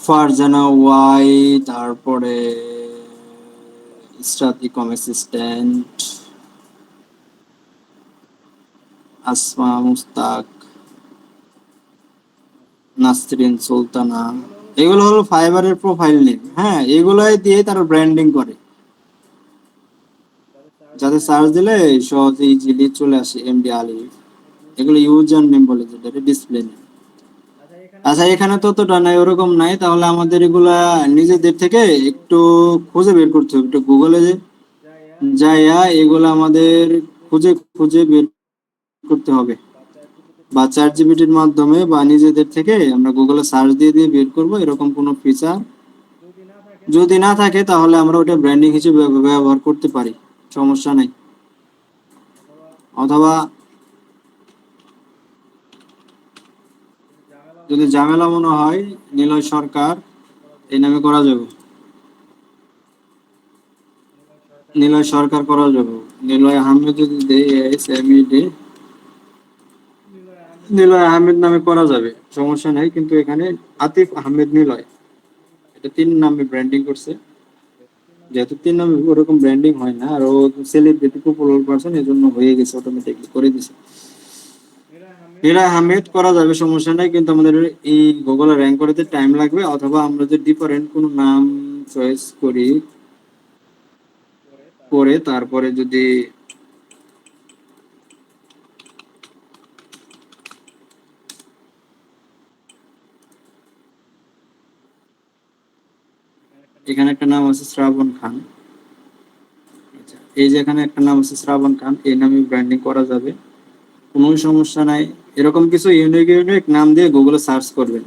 ফারজানা ওয়াই, তারপরে ইসরাত ইকম অ্যাসিস্ট্যান্ট, আসমা মুস্তাক, নাসরিন সুলতানা, এগুলো হলো ফাইবারের প্রোফাইল নেম। হ্যাঁ, এগুলাই দিয়ে তারা ব্র্যান্ডিং করে, যাতে সার্চ দিলে সহজে ইজিলি চলে আসে এমডি আলিফ। এগুলো ইউজার নেম বলে, যেটা ডিসপ্লে নেম। আচ্ছা, এখানে ততটা নাই, ওরকম নাই, তাহলে আমাদের এগুলা নিজেদের থেকে একটু খুঁজে বের করতে হবে, একটু গুগলে যাইয়া এগুলো আমাদের খুঁজে খুঁজে বের করতে হবে, বা চ্যাট জিপিটির মাধ্যমে বা নিজেদের থেকে আমরা গুগলে সার্চ দিয়ে দিয়ে বের করব। এরকম কোনো ফিচার যদি না থাকে তাহলে আমরা ওটা ব্র্যান্ডিং হিসেবে ব্যবহার করতে পারি, সমস্যা নেই। অথবা যদি ঝামেলা মনে হয়, নিলয় সরকার এই নামে করা যাবে, নিলয় সরকার করা যাবে। নিলয় আহমেদ যদি দেই, SMED নিলয় আহমেদ নামে করা যাবে, সমস্যা নাই। কিন্তু এখানে আতিফ আহমেদ নিলয়, এটা 3 নামে ব্র্যান্ডিং করছে। যেহেতু 3 নামে ওরকম ব্র্যান্ডিং হয় না, আর ও সেলিব্রিটি পপুলার পারসন, এজন্য হয়ে গেছে, অটোমেটিকলি করে দিছে। নিলয় আহমেদ করা যাবে, সমস্যা নাই, কিন্তু আমাদের এই গুগলে র্যাঙ্ক করতে টাইম লাগবে। অথবা আমরা যদি ডিফারেন্ট কোনো নাম চয়েস করি, করে তারপরে যদি এখানে একটা নাম আছে শ্রাবণ খান, আচ্ছা, এই যে এখানে একটা নাম আছে শ্রাবণ খান, এই নামে ব্র্যান্ডিং করা যাবে, কোনো সমস্যা নাই। এরকম কিছু ইউনিক ইউনিক নাম দিয়ে গুগলে সার্চ করবেন,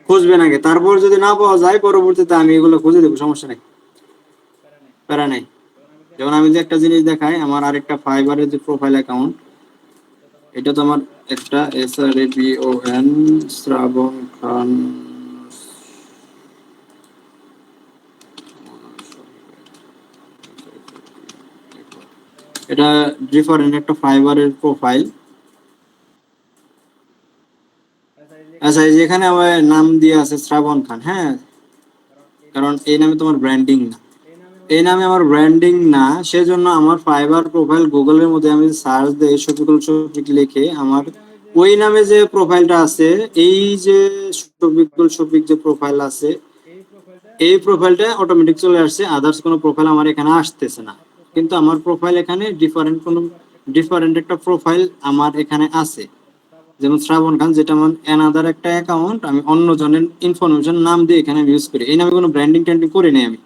খুঁজবেন আগে, তারপর যদি না পাওয়া যায় পরবর্তীতে আমি এগুলো খুঁজে দেবো, সমস্যা নেই, প্যারা নেই। যেমন আমি যে একটা জিনিস দেখাই, আমার আরেকটা ফাইবারের যে প্রোফাইল অ্যাকাউন্ট, এটা তো আমার একটা SRABON শ্রাবণ খান, এটা ডিফারেন্ট একটা ফাইবারের প্রোফাইল। আচ্ছা, এই যে এখানে আমার নাম দিয়ে আছে শ্রাবণ খান, হ্যাঁ, কারণ এই নামে তোমার ব্র্যান্ডিং না, এই নামে আমার ব্র্যান্ডিং না, সেজন্য আমার ফাইবার প্রোফাইল গুগলের মধ্যে আমি সার্চ দিয়ে শফিকুল শফিক লিখে আমার ওই নামে যে প্রোফাইলটা আছে, এই যে শফিকুল শফিক যে প্রোফাইল আছে, এই প্রোফাইলটা অটোমেটিক চলে আসছে, আদার্স কোনো প্রোফাইল আমার এখানে আসতেছে না। কিন্তু আমার প্রোফাইল এখানে ডিফারেন্ট একটা প্রোফাইল আমার এখানে আছে, যেমন শ্রাবণ খান, যেটা আমার অ্যানাদার একটা অ্যাকাউন্ট, আমি অন্য জনের ইনফরমেশন নাম দিয়ে এখানে ইউজ করি, এই নামে কোনো ব্র্যান্ডিং ট্যান্ডিং করি নাই আমি,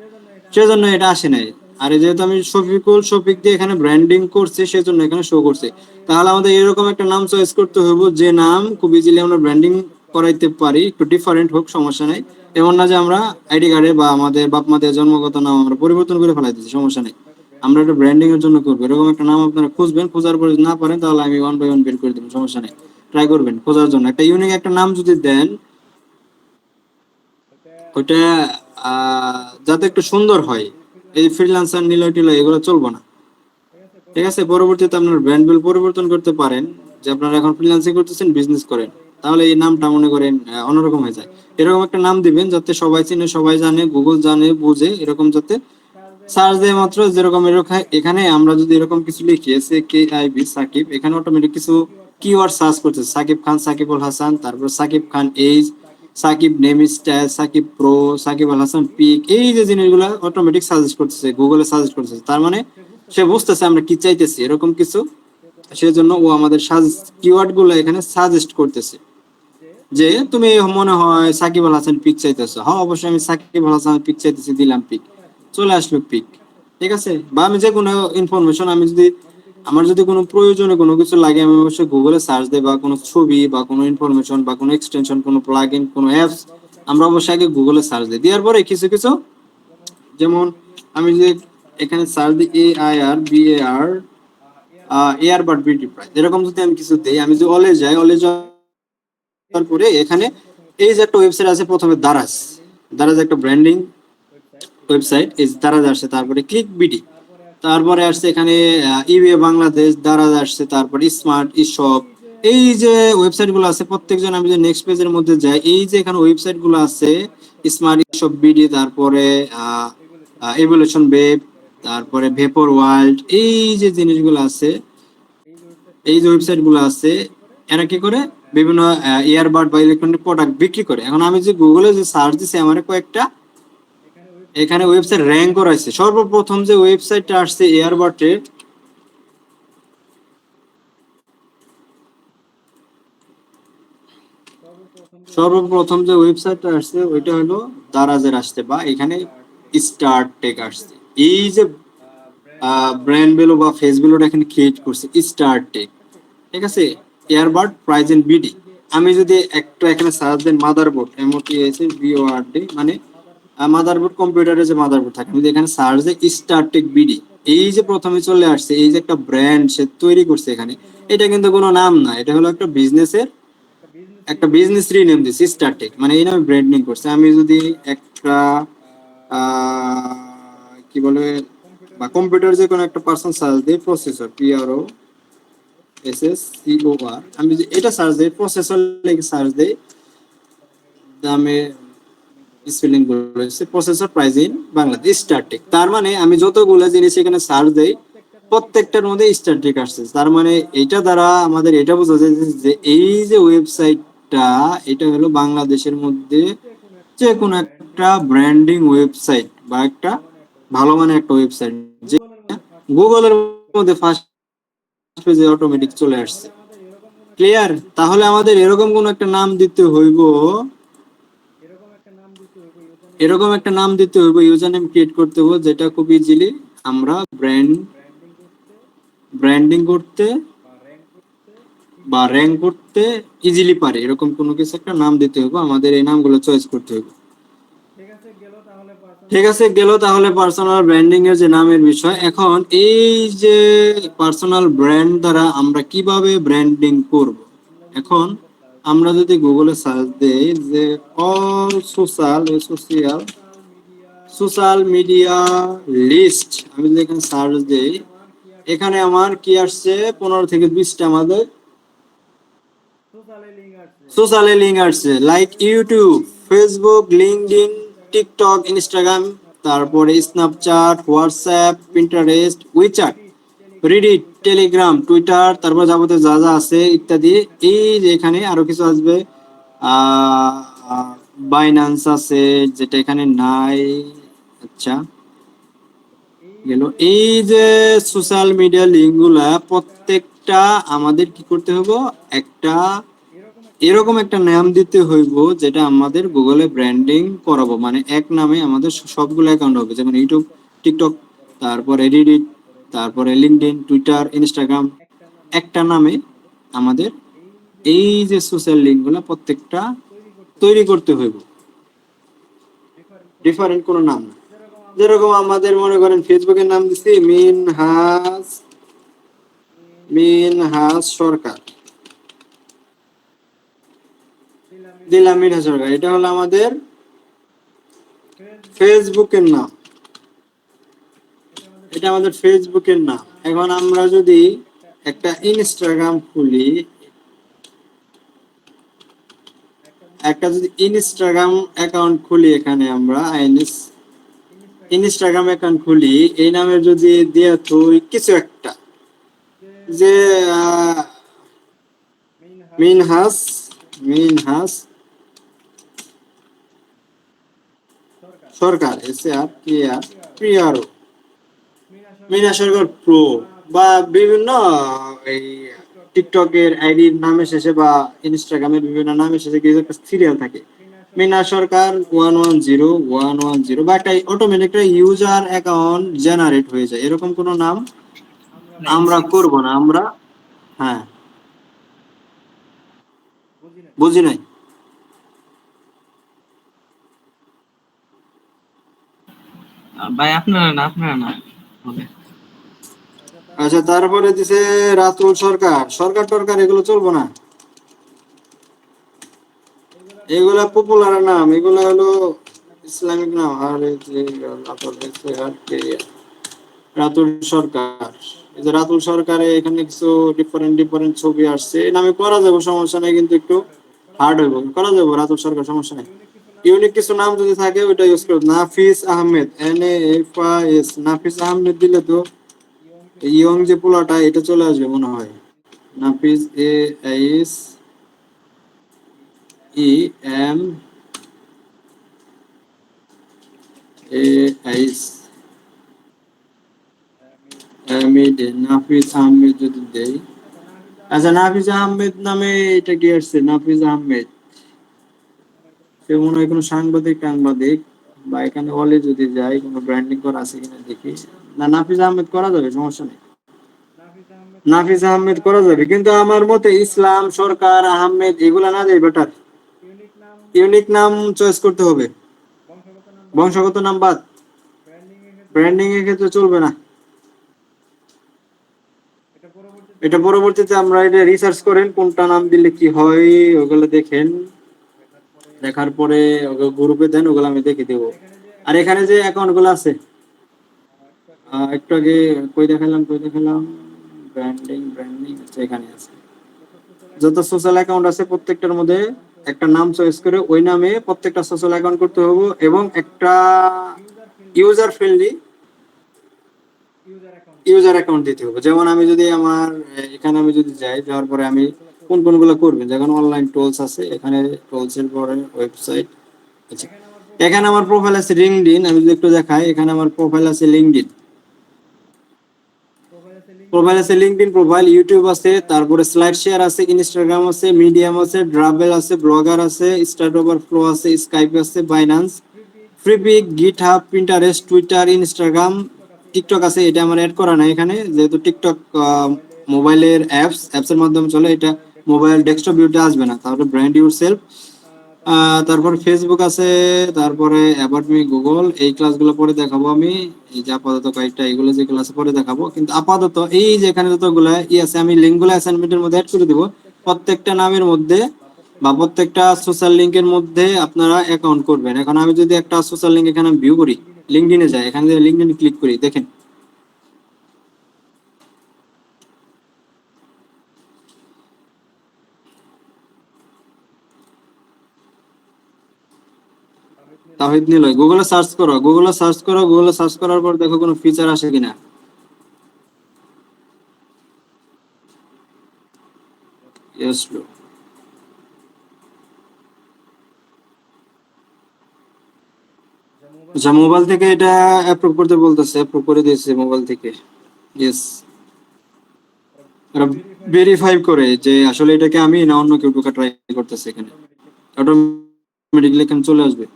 সেজন্য এটা আসে নাই। আর যেহেতু আমি শফিকুল শফিক দিয়ে এখানে ব্র্যান্ডিং করছি, সেজন্য এখানে শো করছে। তাহলে আমাদের এরকম একটা নাম চয়েস করতে হবে, যে নাম খুব ইজিলি আমরা ব্র্যান্ডিং করাইতে পারি, একটু ডিফারেন্ট হোক, সমস্যা নাই। এমন না যে আমরা আইডি কার্ডে বা আমাদের বাপ মাদের জন্মগত নাম আমরা পরিবর্তন করে ফেলাই দিচ্ছি, সমস্যা নেই। আমরা এটা ব্র্যান্ডিং এর জন্য করবো, এরকম একটা নাম আপনারা খুঁজবেন, খোঁজার পরে যদি না পারেন তাহলে আমি 1 বাই 1 বের করে দেবো, সমস্যা নেই। ট্রাই করবেন খোঁজার জন্য, একটা ইউনিক একটা নাম যদি দেন, ওইটা যাতে একটু সুন্দর হয়। এই ফ্রিল্যান্সার নিলয় টিলয় এগুলো চলবো না, ঠিক আছে। পরবর্তীতে আপনার ব্র্যান্ড বিল পরিবর্তন করতে পারেন, যে আপনারা এখন ফ্রিল্যান্সিং করতেছেন, বিজনেস করেন, তাহলে এই নামটা মনে করেন অন্যরকম হয়ে যায়। এরকম একটা নাম দিবেন যাতে সবাই চিনে, সবাই জানে, গুগল জানে বুঝে, এরকম যাতে সার্চ দিয়ে মাত্র যেরকম এখানে আমরা যদি এরকম কিছু লিখি, SAKIB সাকিব, এখানে অটোমেটিক কিছু কিওয়ার্ড সার্চ করতেছে, সাকিব খান, সাকিব আল হাসান, তারপর সাকিব খান এজ, Shakib name style, Shakib pro, Shakib Al Hasan pic, এই যে জিনিসগুলো অটোমেটিক সাজেস্ট করতেছে, গুগলে সাজেস্ট করতেছে, তার মানে সে বুঝতেছে আমরা কি চাইতেছি, এরকম কিছু। সেজন্য ও আমাদের কিওয়ার্ড গুলো এখানে সাজেস্ট করতেছে, যে তুমি মনে হয় সাকিব আল হাসান পিক চাইতেছো, হ্যাঁ অবশ্যই আমি সাকিব আল হাসান পিক চাইতেছি, দিলাম পিক, চলে আসলো পিক, ঠিক আছে। বা আমি যে কোনো ইনফরমেশন, আমি যদি আমার যদি কোনো প্রয়োজনে কোনো কিছু লাগে, আমি অবশ্যই গুগলে সার্চ দিই, বা কোনো ছবি বা কোনো ইনফরমেশন বা কোনো এক্সটেনশন, কোনো প্লাগইন, কোনো অ্যাপস, আমরা অবশ্যই আগে গুগলে সার্চ দিই। দেওয়ার পরে কিছু কিছু, যেমন আমি যে এখানে সার্চ দিই AIRBAR এয়ারবাড বিউটি প্রাইস, এরকম যদি আমি কিছু দিই, আমি যদি অলে যাই, অলে যাওয়ার পরে এখানে এই যে একটা ওয়েবসাইট আছে, প্রথমে দারাজ, দারাজ একটা ব্র্যান্ডিং ওয়েবসাইট, এই দারাজ আসছে, তারপরে ক্লিক বিডি, তারপরে আসছে এখানে ইবে বাংলাদেশ, দারাজ আসছে, তারপরে স্মার্ট ইশপ, এই যে ওয়েবসাইট গুলো আছে প্রত্যেকজন, আমি যে নেক্সট পেজের মধ্যে যাই, এই যে এখানে ওয়েবসাইট গুলো আছে স্মার্ট শপ বিডি, তারপরে এভলিউশন ওয়েব, তারপরে ভেপর ওয়ার্ল্ড, এই যে জিনিসগুলো আছে, এই যে ওয়েবসাইট গুলো আছে, এরা কি করে বিভিন্ন ইয়ারবাড বা ইলেকট্রনিক প্রোডাক্ট বিক্রি করে। এখন আমি যে গুগলে যে সার্চ দিছি, আমার কয়েকটা এখানে ওয়েবসাইট র্যাঙ্ক করাইছে। সর্বপ্রথম যে ওয়েবসাইটটা আসছে ইয়ারবাডের, সর্বপ্রথম যে ওয়েবসাইটটা আসছে ওইটা হলো দারাজের আসছে, বা এখানে স্টার্ট টেক আসছে। এই যে ব্র্যান্ড ভ্যালু বা ফেস ভ্যালুটা এখানে ক্রিয়েট করছে স্টার্ট টেক, ঠিক আছে। ইয়ারবাড প্রাইস এন্ড বিডি, আমি যদি একটা এখানে সার্চ দেন মাদারবোর্ড, এমওটিএস বিওআরডি, মানে মাদারবোর্ড, কম্পিউটারে যে মাদারবোর্ড থাকে, আমি যদি এখানে সার্চ দেই স্টার্ট টেক বিডি, এই যে প্রথমে চলে আসছে, এই যে একটা ব্র্যান্ড সে তৈরি করছে এখানে, এটা কিন্তু কোনো নাম না, এটা হলো একটা বিজনেসের, একটা বিজনেস রিনেম দিছে স্টার্টেক, মানে এই নামে ব্র্যান্ডিং করছে। আমি যদি একটা কি বলে বা কম্পিউটার যে কোনো একটা পার্সন সার্চ দিই, processor, PRO S S COR, আমি যদি এটা সার্চ দিই, প্রসেসর লিখে সার্চ দিই, দামে স্পেলিং বলেছে processor price in Bangladesh Startech, তার মানে আমি যতগুলো জিনিস এখানে সার্চ দেই প্রত্যেকটার মধ্যে স্টার্টেক আসছে। তার মানে এটা দ্বারা আমাদের এটা বোঝা যায় যে এই যে ওয়েবসাইটটা, এটা হলো বাংলাদেশের মধ্যে যে কোনো একটা ব্র্যান্ডিং ওয়েবসাইট বা একটা ভালো মানের একটা ওয়েবসাইট, যে গুগলের মধ্যে ফার্স্ট পেজে অটোমেটিক চলে আসছে। ক্লিয়ার? তাহলে আমাদের এরকম কোন একটা নাম দিতে হইব, এরকম একটা নাম দিতে হইব, ইউজার নেম ক্রিয়েট করতে হবে, যেটা খুব ইজিলি আমরা ব্র্যান্ডিং করতে বা র্যাঙ্ক করতে ইজিলি পারি, এরকম কোনো কিছু একটা নাম দিতে হবে। আমাদের এই নামগুলো চয়েস করতে হবে। ঠিক আছে, গেল তাহলে পার্সোনাল ব্র্যান্ডিং এর যে নামের বিষয়। এখন এই যে পার্সোনাল ব্র্যান্ড দ্বারা আমরা কিভাবে ব্র্যান্ডিং করব, এখন আমরা যদি গুগলে সার্চ দেই যে অল সোশ্যাল মিডিয়া লিস্ট, আমি যদি এখানে সার্চ দেই, এখানে আমার কি আসছে 15 থেকে 20টা আমাদের সোশ্যাল লিঙ্ক আসছে, like YouTube, Facebook, LinkedIn, TikTok, Instagram, তারপরে Snapchat, WhatsApp, Pinterest, WeChat, রিডিট, Telegram, Twitter, তারপর যাবতীয় যা যা আছে ইত্যাদি। এই যে এখানে আরো কিছু আসবে, বাইন্যান্স আছে যেটা এখানে নাই। আচ্ছা, গেল। এই যে সোশ্যাল মিডিয়া লিঙ্ক গুলা প্রত্যেকটা আমাদের কি করতে হবে, একটা এরকম একটা নাম দিতে হইব যেটা আমাদের গুগলে ব্র্যান্ডিং করাবো, মানে এক নামে আমাদের সবগুলো অ্যাকাউন্ট হবে, যেমন ইউটিউব, টিকটক, তারপরে রিডিট, তারপরে লিঙ্কডইন, টুইটার, ইনস্টাগ্রাম, একটা নামে আমাদের এই যে সোশ্যাল লিঙ্ক গুলা প্রত্যেকটা তৈরি করতে হইব, ডিফারেন্ট কোনো নাম না। যেরকম আমাদের মনে করেন ফেসবুকের নাম দিচ্ছি মিনহাজ সরকার, দিলাম মিনহাজ সরকার, এটা হলো আমাদের ফেসবুকের নাম, এটা আমাদের ফেসবুকের নাম। এখন আমরা যদি একটা ইনস্টাগ্রাম খুলি, একটা যদি ইনস্টাগ্রাম অ্যাকাউন্ট খুলি, এখানে আমরা ইনস্টাগ্রাম অ্যাকাউন্ট খুলি, এই নামের যদি দিয়ে তুই কিছু একটা, যে মিনহাজ সরকার, এসে আর কি আর প্রিয়ারো, মিনা সরকার প্রো, বা বিভিন্ন এই টিকটকের আইডির নামের শেষে বা ইনস্টাগ্রামের বিভিন্ন নামের শেষে কিছু একটা সিরিয়াল থাকে, মিনা সরকার 110110, বা একটা অটোমেটিক একটা ইউজার অ্যাকাউন্ট জেনারেট হয়ে যায়। এরকম কোনো নাম আমরা করব না আমরা। হ্যাঁ, বুঝি নাই। ভাই আপনারা না বলে। আচ্ছা, তারপরে দিছে রাতুল সরকার, সরকার টরকার এগুলো চলবো না, এগুলা পপুলার নাম, এগুলা হলো ইসলামিক নাম। আর এই যে রাতুল সরকার, এই যে রাতুল সরকারে এখানে কিছু ডিফারেন্ট ছবি আসছে, এই নামে করা যাবে, সমস্যা নেই, কিন্তু একটু হার্ড হইব, করা যাবে রাতুল সরকার, সমস্যা নেই। ইউনিক কিছু নাম যদি থাকে ওইটা ইউজ করব। নাফিস আহমেদ, NAFIS, নাফিস আহমেদ দিলে তো ইয়ং যে পোলাটা এটা চলে আসবে মনে হয়। নাফিস AISEMAIS আহমেদ, নাফিস আহমেদ যদি দেই, আচ্ছা নাফিস আহমেদ নামে এটা কি আসছে, নাফিস আহমেদ, সে মনে হয় কোনো সাংবাদিক বা এখানে অলে যদি যাই কোনো ব্র্যান্ডিং করা আছে কিনা দেখি। না, নাফিস আহমেদ করা যাবে, সমস্যা নেই, নাফিস আহমেদ করা যাবে, কিন্তু আমার মতে ইসলাম সরকার আহমেদ এগুলা না দেয় বেটার, ইউনিক নাম চয়েস করতে হবে, বংশগত নাম বাদ, ব্র্যান্ডিং এর ক্ষেত্রে চলবে না। এটা পরবর্তীতে আমরা এটা রিসার্চ করেন কোনটা নাম দিলে কি হয় ওগুলো দেখেন, দেখার পরে গ্রুপে দেন, ওগুলো আমি দেখে দেবো। আর এখানে যে অ্যাকাউন্ট গুলো আছে একটু আগে কই দেখালাম ব্র্যান্ডিং আচ্ছা এখানে আছে, যত সোশ্যাল অ্যাকাউন্ট আছে প্রত্যেকটার মধ্যে একটা নাম চয়েস করে ওই নামে প্রত্যেকটা সোশ্যাল অ্যাকাউন্ট করতে হবে, এবং একটা ইউজার ফ্রেন্ডলি ইউজার অ্যাকাউন্ট দিতে হবে। যেমন আমি যদি আমার এখানে আমি যদি যাই, যাওয়ার পরে আমি কোনগুলো করবেন, যেমন অনলাইন টোলস আছে, এখানে টোলস এর পরে ওয়েবসাইট, আচ্ছা এখানে আমার প্রোফাইল আছে লিঙ্কডইন, আমি যদি একটু দেখাই, এখানে আমার প্রোফাইল আছে লিঙ্কডইন, প্রোফাইল ইউটিউব আছে, তারপরে স্লাইড শেয়ার আছে, ইনস্টাগ্রাম আছে, মিডিয়াম আছে, ড্রাবেল আছে, ব্লগার আছে, স্টার্ট ওভারফ্লো আছে, স্কাইপ আছে, Binance, Freepik, GitHub, Pinterest, Twitter, Instagram, TikTok আছে, এটা আমার অ্যাড করা নাই এখানে, যেহেতু টিকটক মোবাইলের অ্যাপস এর মাধ্যমে চলে, এটা মোবাইল ডেস্কটপ ভিউতে আসবে না, তাহলে ব্র্যান্ড ইউরসেলফ। তারপর ফেসবুক আছে, তারপরে অ্যাবাউট মি, গুগল, এই ক্লাসগুলো পরে দেখাবো আমি, এই যে আপাতত কয়েকটা এগুলো যে ক্লাস পরে দেখাবো, কিন্তু আপাতত এই যে এখানে যতগুলো আছে আমি লিঙ্কগুলো অ্যাসাইনমেন্টের মধ্যে অ্যাড করে দিব, প্রত্যেকটা নামের মধ্যে বা প্রত্যেকটা সোশ্যাল লিংকের মধ্যে আপনারা অ্যাকাউন্ট করবেন। এখন আমি যদি একটা সোশ্যাল লিংক এখানে ভিউ করি, লিঙ্কডইনে যাই, এখানে লিঙ্কডইনে ক্লিক করি, দেখেন তাহিদ নিলয়, গুগলে সার্চ করো, গুগলে সার্চ করার পর দেখো কোনো ফিচার আসে কিনা। Yes bro. আচ্ছা মোবাইল থেকে এটা অ্যাপ্রুভ করতে বলতেছে, অ্যাপ্রুভ করে দিয়েছে মোবাইল থেকে, ইয়েস। ভেরিফাই করে যে আসলে এটাকে আমি না অন্য কেউ ঢোকা ট্রাই করতেছে, এখানে অটোমেটিকলি এখানে চলে আসবে।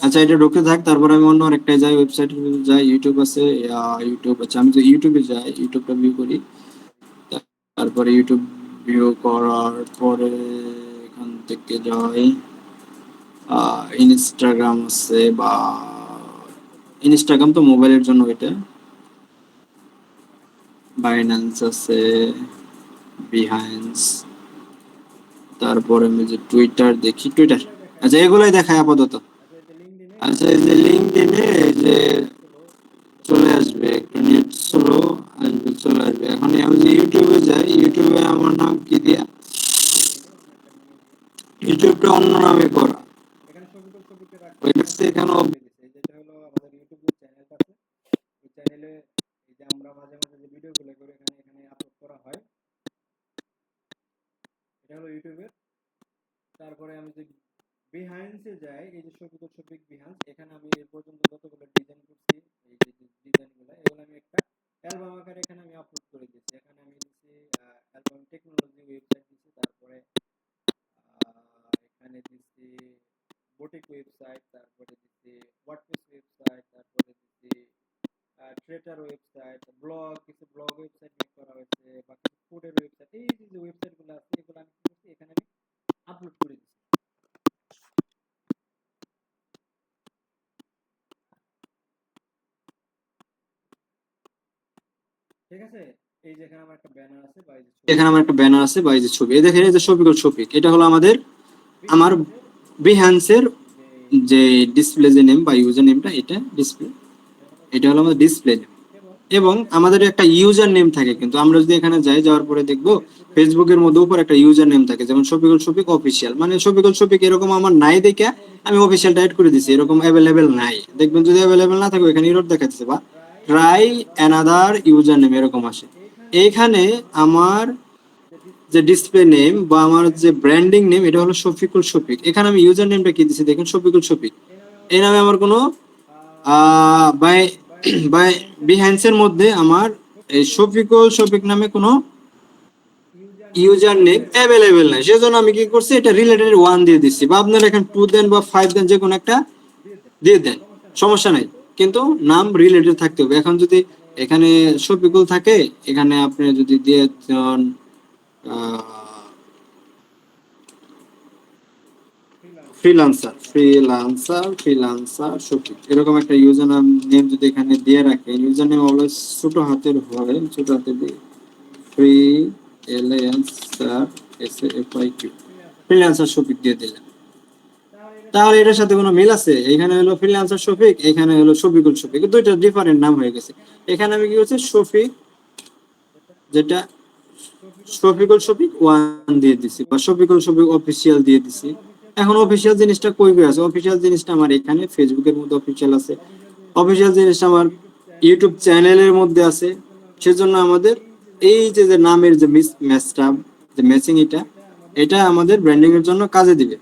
আচ্ছা এটা ঢুকতে থাক, তারপর আমি অন্য আরেকটাই যাই, ওয়েবসাইটে যাই, ইউটিউব আছে, ইউটিউব, আচ্ছা আমি তো ইউটিউবে যাই, ইউটিউবটা ভিউ করি, তারপরে ইউটিউব ভিউ করার পরে এখান থেকে যাই ইনস্টাগ্রাম আছে, বা ইনস্টাগ্রাম তো মোবাইলের জন্য, এটা বাইন্যান্স আছে, বিহাইন্স, তারপরে আমি যে টুইটার দেখি, টুইটার, আচ্ছা এগুলাই দেখায় আপাতত। আচ্ছা এই যে লিঙ্কডইনে যে চলে আসবে, একটু নেট স্লো আসবে, চলে আসবে। এখন আমি যে ইউটিউবে যাই, ইউটিউবে আমার নাম কি দিয়া, ইউটিউবটা অন্য নামে করা, ওইটা এখানে এখানে আমার একটা ব্যানার আছে বা এই যে ছবি, এই দেখেন এই যে শফিকুল শফিক, এটা হলো আমার বিহান্সের যে ডিসপ্লে যে নেম বা ইউজার নেমটা, এটা ডিসপ্লে, এটা হলো আমাদের ডিসপ্লে নেম। এবং আমাদের একটা ইউজার নেম থাকে, কিন্তু আমরা যদি এখানে যাই, যাওয়ার পরে দেখবো ফেসবুকের মধ্যে উপর একটা ইউজার নেম থাকে, যেমন শফিকুল শফিক অফিসিয়াল, মানে শফিকুল শফিক এরকম আমার নাই দেখে আমি অফিসিয়ালটা এড করে দিছি, এরকম অ্যাভেলেবেল নাই। দেখবেন যদি অ্যাভেলেবেল না থাকে এখানে এরর দেখাচ্ছে বা ট্রাই অ্যানাদার ইউজার নেম এরকম আসে। এইখানে আমার যে ডিসপ্লে নেম বা আমার যে ব্র্যান্ডিং নেম এটা হলো শফিকুল শফিক। এখানে আমি ইউজার নেমটা কি দিছি দেখুন, শফিকুল শফিক। এই নামে আমার কোনো বাই বাই বিহ্যান্সের মধ্যে আমার এই শফিকুল শফিক নামে কোনো ইউজার নেম অ্যাভেলেবেল নাই, সেজন্য আমি কি করছি, এটা রিলেটেড 1 দিয়ে দিচ্ছি, বা আপনারা এখানে 2 দেন বা 5 দেন, যে কোনো একটা দিয়ে দেন, সমস্যা নাই, কিন্তু নাম রিলেটেড থাকতে হবে। এখন যদি এখানে শফিকুল থাকে, এখানে আপনি যদি দিয়ে দেন ফ্রিল্যান্সার শফিক, এরকম একটা ইউজার নেম যদি এখানে দিয়ে রাখেন, ইউজার নেম অলওয়েজ ছোট হাতের হয়, ছোট হাতে দিয়ে ফ্রিল্যান্সার SAFIQ, ফ্রিল্যান্সার শফিক দিয়ে দিলেন, তাহলে এটার সাথে কোনো মিল আছে? এখানে হলো ফ্রিল্যান্সার শফিক, এখানে হলো শফিকুল শফিক, দুইটা ডিফারেন্ট নাম হয়ে গেছে। এখানে আমি কি করছি, শফিক যেটা শফিকুল শফিক 1 দিয়ে দিছি, বা শফিকুল শফিক অফিসিয়াল দিয়ে দিছি। এখন অফিসিয়াল জিনিসটা কই আছে? অফিসিয়াল জিনিসটা আমার এখানে ফেসবুকের মধ্যে অফিসিয়াল আছে, অফিসিয়াল জিনিসটা আমার ইউটিউব চ্যানেলের মধ্যে আছে। সেজন্য আমাদের এই যে যে নামের যে ম্যাচটা, যে ম্যাচিং, এটা এটা আমাদের ব্র্যান্ডিং এর জন্য কাজে দিবে।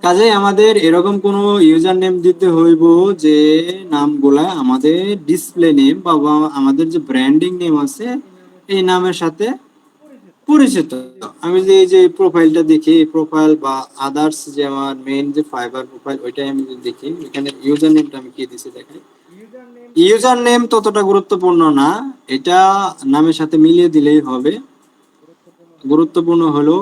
কাজে আমাদের এরকম কোনো ইউজার নেম দিতে হইব যে নামগুলা আমাদের ডিসপ্লে নেম বা আমাদের যে ব্র্যান্ডিং নেম আছে এই নামের সাথে পরিচিত। আমি যে এই যে প্রোফাইলটা দেখি, প্রোফাইল বা আদার্স যে আমার মেইন যে ফাইবার প্রোফাইল, ওইটাই আমি যদি দেখি, এখানে ইউজার নেমটা আমি কি দিছি দেখেন। ইউজার নেম ততটা গুরুত্বপূর্ণ না, এটা নামের সাথে মিলিয়ে দিলেই হবে। গুরুত্বপূর্ণ হলো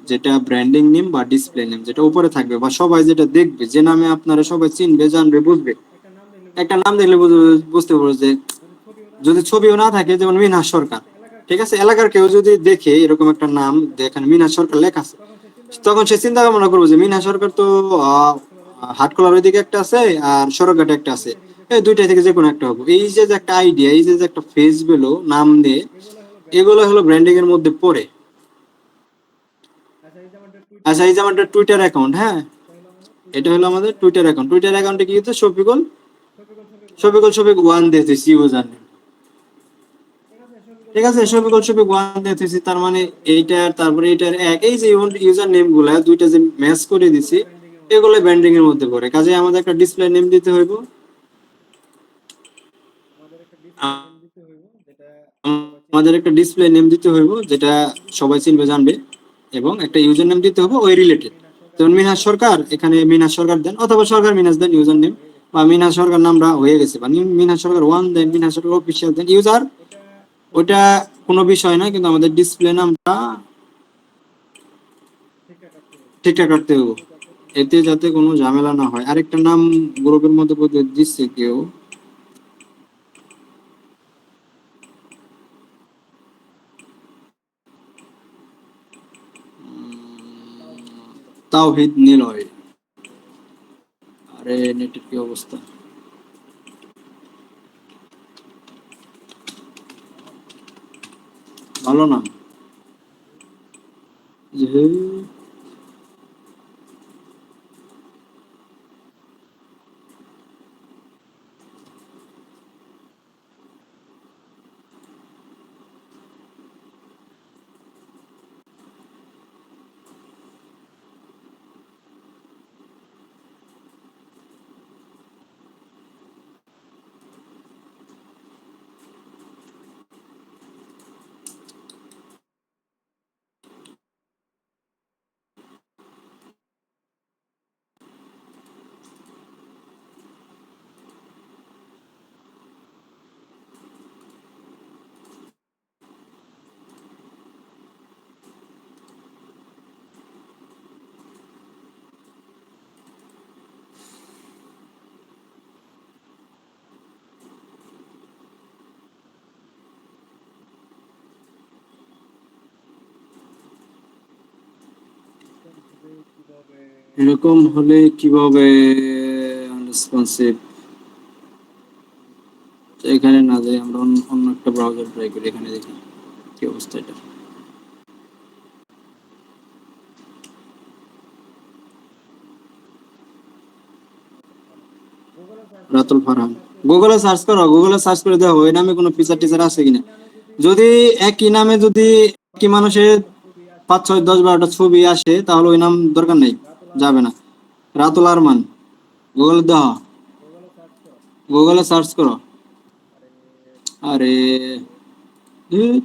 যেটা ব্র্যান্ডিং নেম বা ডিসপ্লে নেম, যেটা উপরে থাকবে বা সবাই যেটা দেখবে, যে নামে আপনারা সবাই চিনবে, জানবে, বুঝবে। একটা নাম দেখলে বুঝতে পারবে যে, যদি ছবিও না থাকে, যেমন মিনহাজ সরকার, ঠিক আছে, এলাকার কেউ যদি দেখে এরকম একটা নাম দেখেন মিনহাজ সরকার লেখা আছে, তখন সে চিন্তা ভাবনা করবো যে মিনহাজ সরকার তো হাটখোলার ওইদিকে একটা আছে আর সড়কঘাটে একটা আছে, এই দুইটা থেকে যে কোনো একটা হবে। এই যে যে একটা আইডিয়া, এই যে যে একটা ফেস ভ্যালু নাম দিয়ে, এগুলো হলো ব্র্যান্ডিং এর মধ্যে পড়ে। আচ্ছা, এই যে আমাদের টুইটার অ্যাকাউন্ট, হ্যাঁ, এটা হলো আমাদের টুইটার অ্যাকাউন্ট। টুইটার অ্যাকাউন্টে কি হচ্ছে, শফিকুল শফিকুল শফিক 1 দিয়েছি ইউজার নেম, ঠিক আছে, শফিকুল শফিক 1 দিয়েছি, তার মানে এইটার তারপরে এইটার এক, এই যে ইউজার নেম গুলা দুইটা যে ম্যাচ করে দিছি, এগুলো ব্র্যান্ডিং এর মধ্যে পড়ে। কাজে আমাদের একটা ডিসপ্লে নেম দিতে হইব, আমাদের একটা ডিসপ্লে নেম দিতে হইব যেটা সবাই চিনবে, জানবে, এবং একটা ইউজার নেম দিতে হবে ওই রিলেটেড। যেমন মিনহাজ সরকার, এখানে মিনহাজ সরকার দেন, অথবা সরকার মিনহাজ দেন ইউজার নেম, বা মিনহাজ সরকার নামটা হয়ে গেছে, বা মিনহাজ সরকার 1 দেন, মিনহাজ সরকার অফিসিয়াল দেন, ইউজার ওটা কোনো বিষয় না, কিন্তু আমাদের ডিসপ্লে নামটা ঠিকঠাক রাখতে হবে, এতে যাতে কোনো ঝামেলা না হয়। আরেকটা নাম গ্রুপের মধ্যে বলতে দিচ্ছে কেউ, তাওহিদ নিলয়। আরে নেটের কি অবস্থা, ভালো নাম যে এরকম হলে কিভাবে আনরেসপন্সিভ? এখানে না যাই, আমরা অন্য একটা ব্রাউজার ট্রাই করি, এখানে দেখি কি অবস্থা এটা। রাতুল ফারহান, গুগলে সার্চ করো, গুগলে সার্চ করে দেখো এই নামে কোনো ফিচার টিচার আছে কিনা। যদি একই নামে যদি একই মানুষের 5 6 10 12টা ছবি আসে তাহলে ওই নাম দরকার নেই, যাবে না। রাতুল আরমান, গুগলে দেখো, গুগলে সার্চ করো। আরে ধুর।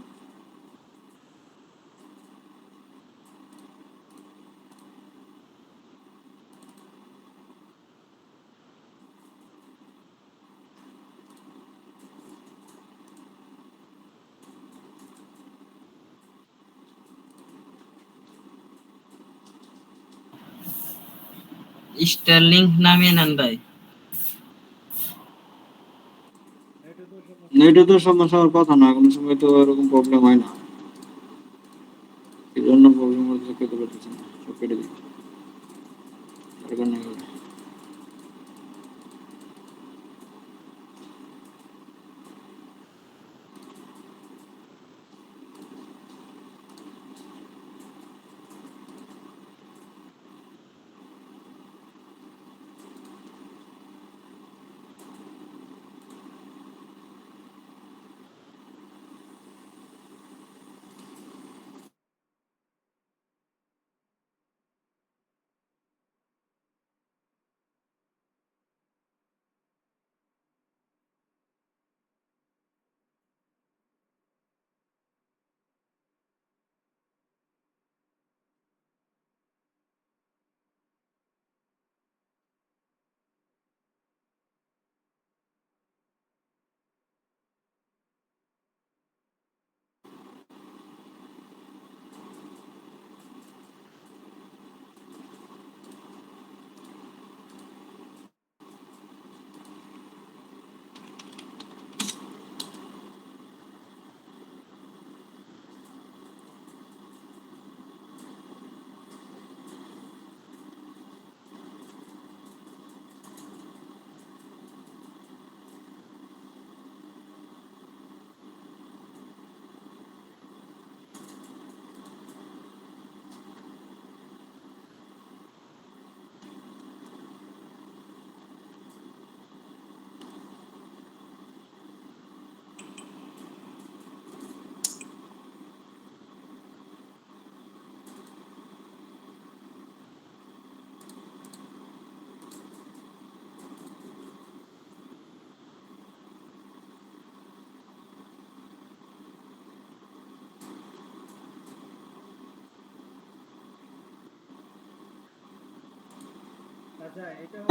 স্টারলিংক নামিয়ে নেন ভাই। নেটে তো সমস্যা হওয়ার কথা না, কোনো সময় তো এরকম প্রবলেম হয় না, এই জন্য প্রবলেম হচ্ছে, কেটে পারতেছি না, সব কেটে দিই দরকার নেই।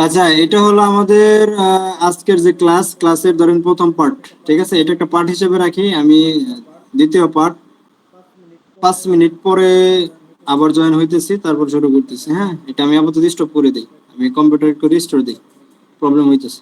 আচ্ছা, এটা হলো আমাদের আজকের যে ক্লাসের ধরেন প্রথম পার্ট, ঠিক আছে, এটা একটা পার্ট হিসেবে রাখি আমি। দ্বিতীয় পার্ট 5 মিনিট পরে আবার জয়েন হইতেছি, তারপর শুরু করতেছি। হ্যাঁ, এটা আমি আপাতত স্টপ করে দিই, আমি কম্পিউটার একটু রিস্টোর দিই, প্রবলেম হইতেছে।